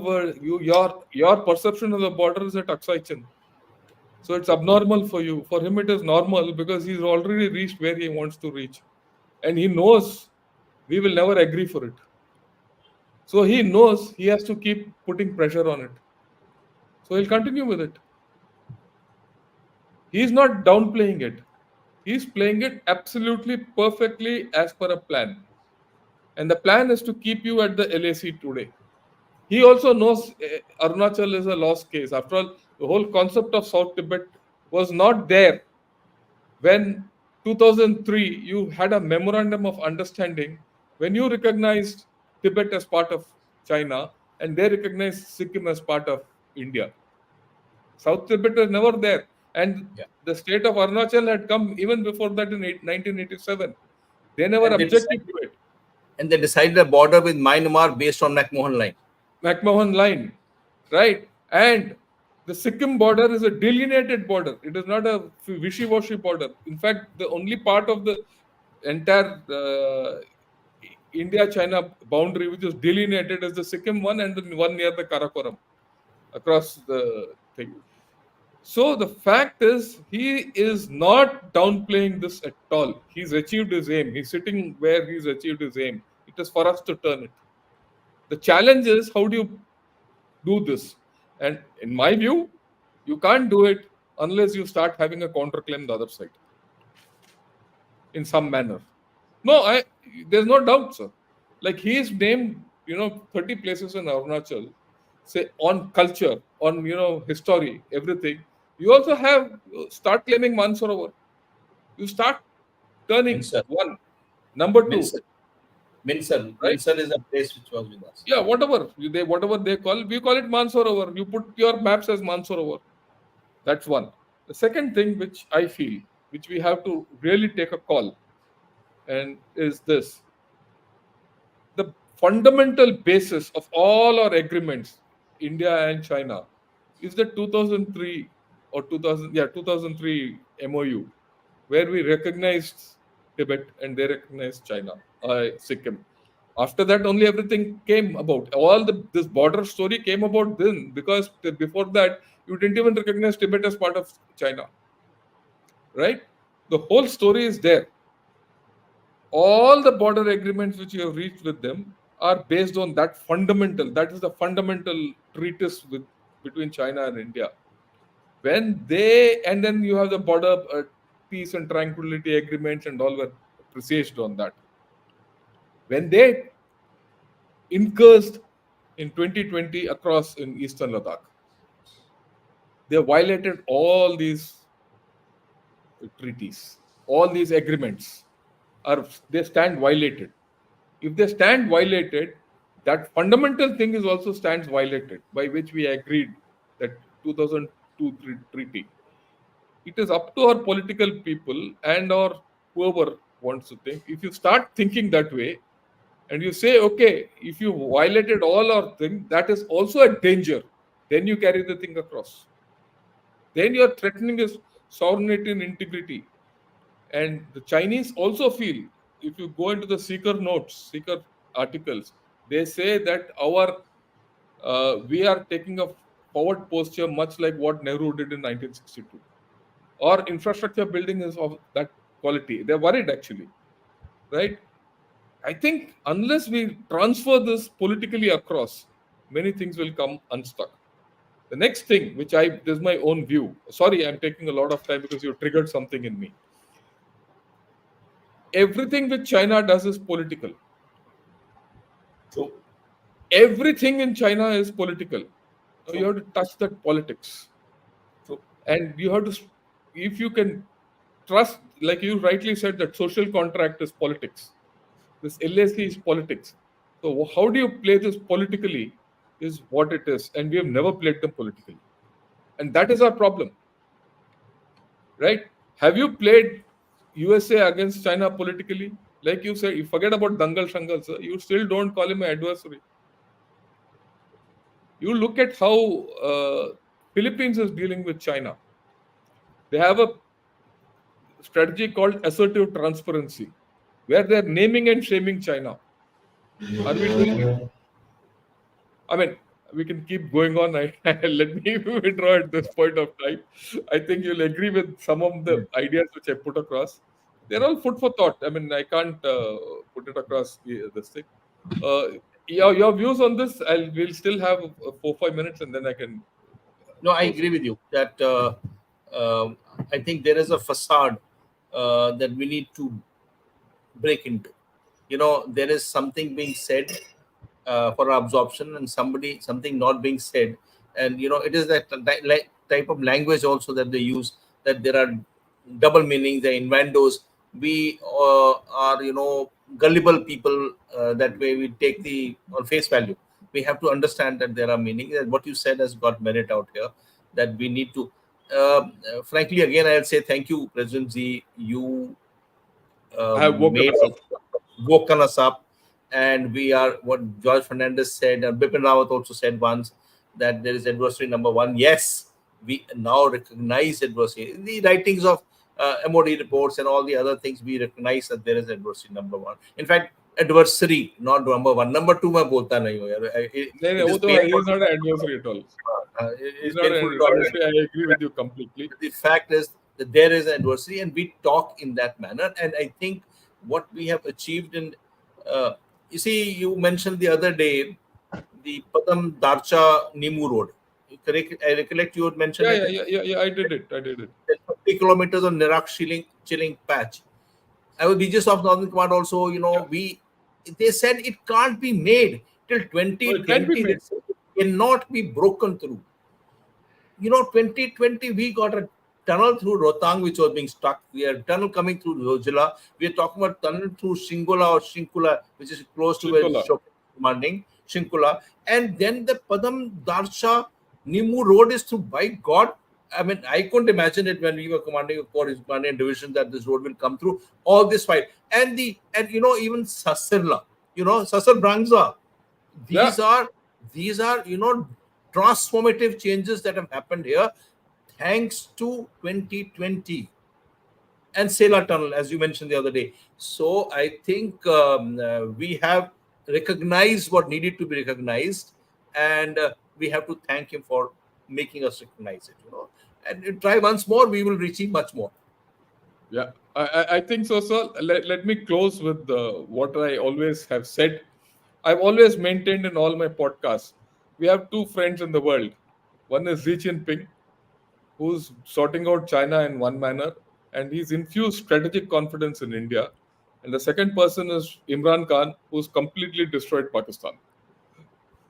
your perception of the border is at Aksai Chin. So it's abnormal for you. For him, it is normal because he's already reached where he wants to reach, and he knows we will never agree for it. So he knows he has to keep putting pressure on it. So he'll continue with it. He's not downplaying it. He's playing it absolutely perfectly as per a plan. And the plan is to keep you at the LAC today. He also knows Arunachal is a lost case. After all, the whole concept of South Tibet was not there when 2003 you had a memorandum of understanding when you recognized Tibet as part of China. and they recognized Sikkim as part of India. South Tibet was never there. And Yeah. the state of Arunachal had come even before that in 1987. They never And they objected decided, to it. and they decided a border with Myanmar based on McMahon line. McMahon line, right? And the Sikkim border is a delineated border. It is not a wishy-washy border. In fact, the only part of the entire India-China boundary which is delineated is the Sikkim one and the one near the Karakoram across the thing. So the fact is, he is not downplaying this at all. He's achieved his aim. He's sitting where he's achieved his aim. It is for us to turn it. The challenge is, how do you do this? And in my view, you can't do it unless you start having a counterclaim the other side in some manner. No, there's no doubt, sir. Like he's named, 30 places in Arunachal, say on culture, on history, everything. You also have start claiming Mansarovar. You start turning Minsar. one, number two, Minsar. Minsar. right? Minsar is a place which was with us. Yeah, whatever they call, we call it Mansarovar. You put your maps as Mansarovar. That's one. The second thing which I feel, which we have to really take a call, and is this: the fundamental basis of all our agreements, India and China, is the 2003 or 2003 MOU, where we recognized Tibet and they recognized China, Sikkim. After that, only everything came about. All this border story came about then, because before that, you didn't even recognize Tibet as part of China, right? The whole story is there. All the border agreements which you have reached with them are based on that fundamental. That is the fundamental treatise between China and India. And then you have the border peace and tranquility agreements and all were presaged on that. When they incursed in 2020 across in eastern Ladakh, they violated all these treaties, all these agreements they stand violated. If they stand violated, that fundamental thing is also stands violated, by which we agreed that 2002 treaty. It is up to our political people and or whoever wants to think. If you start thinking that way, and you say, okay, if you violated all our thing, that is also a danger. Then you carry the thing across. Then you are threatening his sovereignty and integrity. And the Chinese also feel, if you go into the seeker notes, seeker articles, they say that we are taking a forward posture much like what Nehru did in 1962. Or infrastructure building is of that quality. They're worried actually, right? I think unless we transfer this politically across, many things will come unstuck. The next thing, this is my own view. Sorry, I'm taking a lot of time because you triggered something in me. Everything which China does is political. True. Everything in China is political. So you have to touch that politics. True. And you have to, if you can trust, like you rightly said, that social contract is politics. This LAC is politics. So how do you play this politically is what it is. And we have never played them politically. And that is our problem. Right? Have you played USA against China politically? Like you said, you forget about Dangal Shangal, sir. You still don't call him an adversary. You look at how Philippines is dealing with China. They have a strategy called assertive transparency, where they're naming and shaming China. Are we doing it? I mean, we can keep going on. Let me withdraw at this point of time. I think you'll agree with some of the ideas which I put across. They're all food for thought. I mean, I can't put it across this thing. Your views on this? We'll still have 4-5 minutes, and then I can. No, I agree with you that I think there is a facade that we need to break into. There is something being said for absorption, and something not being said, and it is that type of language also that they use, that there are double meanings, the innuendos. We are gullible people, that way we take the on face value. we have to understand that there are meanings. And what you said has got merit out here. That we need to. Frankly, again, I'll say thank you, President Z. You I have woken made us up. woken us up, and we are what George Fernandez said, and Bipin Rawat also said once, that there is adversary number one. Yes, we now recognize adversary. In the writings of MOD reports and all the other things, we recognize that there is adversary number one. In fact, adversary, not number one. Number two, मैं बोलता नहीं हूँ यार. नहीं, It वो is तो he painful. is not an adversary at all. It He's is not painful an to adversary. understand. I agree with you completely. The fact is that there is an adversary, and we talk in that manner. And I think what we have achieved in, you see, you mentioned the other day the Padam Darcha Nimu Road. I recollect you had mentioned it. Yeah. I did it. 50 kilometers of Nirak chilling patch. I was just of Northern Command also. They said it can't be made till So it can be 2020. made. They said it cannot be broken through. 2020, we got a tunnel through Rotang, which was being stuck. We had a tunnel coming through Zojila. We are talking about tunnel through Shingula or Shinkula, which is close to where Shikola. Shokin commanding, Shinkula. And then the Padam Darsha Nimu road is through. By God, I mean, I couldn't imagine it when we were commanding a corps, commanding a division, that this road will come through all this fight. And even Sasirla, Sasar Brangza. Yeah. These are transformative changes that have happened here thanks to 2020 and Sela Tunnel, as you mentioned the other day. So I think we have recognized what needed to be recognized, and we have to thank him for making us recognize it. And try once more, we will receive much more. Yeah, I think so, sir. Let me close with what I always have said. I've always maintained in all my podcasts, we have two friends in the world. One is Xi Jinping, who's sorting out China in one manner, and he's infused strategic confidence in India. And the second person is Imran Khan, who's completely destroyed Pakistan.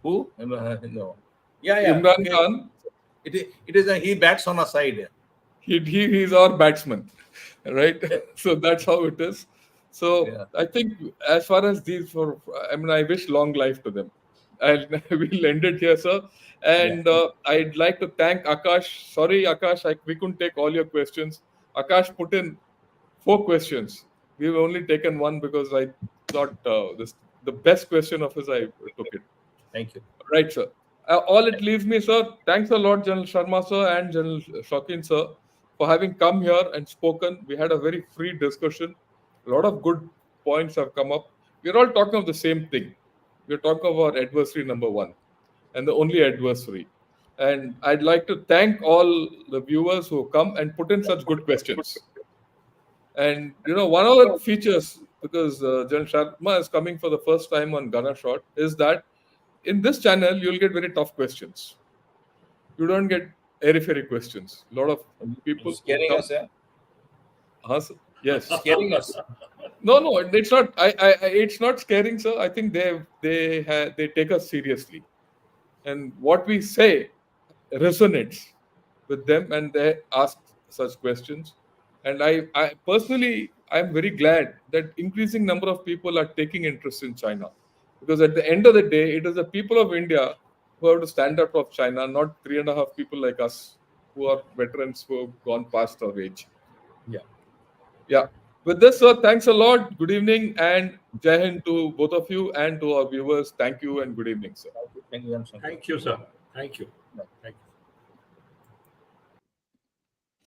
Who? No. Yeah. Imran Okay. Khan, It is he bats on our side. Yeah. he's our batsman, right? So that's how it is. So Yeah. I think as far as these I wish long life to them. And we'll end it here, sir. Yeah. And I'd like to thank Akash. Sorry, Akash, we couldn't take all your questions. Akash put in 4 questions. We've only taken one because I thought the best question of his, I took it. Thank you. Right, sir. All it leaves me, sir. Thanks a lot, General Sharma, sir, and General Shokin, sir, for having come here and spoken. We had a very free discussion. A lot of good points have come up. We're all talking of the same thing. We're talking about adversary number one and the only adversary. And I'd like to thank all the viewers who come and put in such good questions. And one of the features, because General Sharma is coming for the first time on Gunner Shot, is that in this channel you'll get very tough questions. You don't get airy-fairy questions. A lot of people Scaring come. us, yeah? Sir? Yes. Scaring us. No, it's not. It's not scaring, sir. I think they take us seriously, and what we say resonates with them, and they ask such questions. And I personally, I'm very glad that increasing number of people are taking interest in China, because at the end of the day, it is the people of India who have to stand up of China, not 3.5 people like us who are veterans who have gone past our age. Yeah. Yeah. With this, sir, thanks a lot. Good evening and Jai Hind to both of you and to our viewers. Thank you and good evening, sir. Thank you. Thank you, sir. Thank you. Thank you.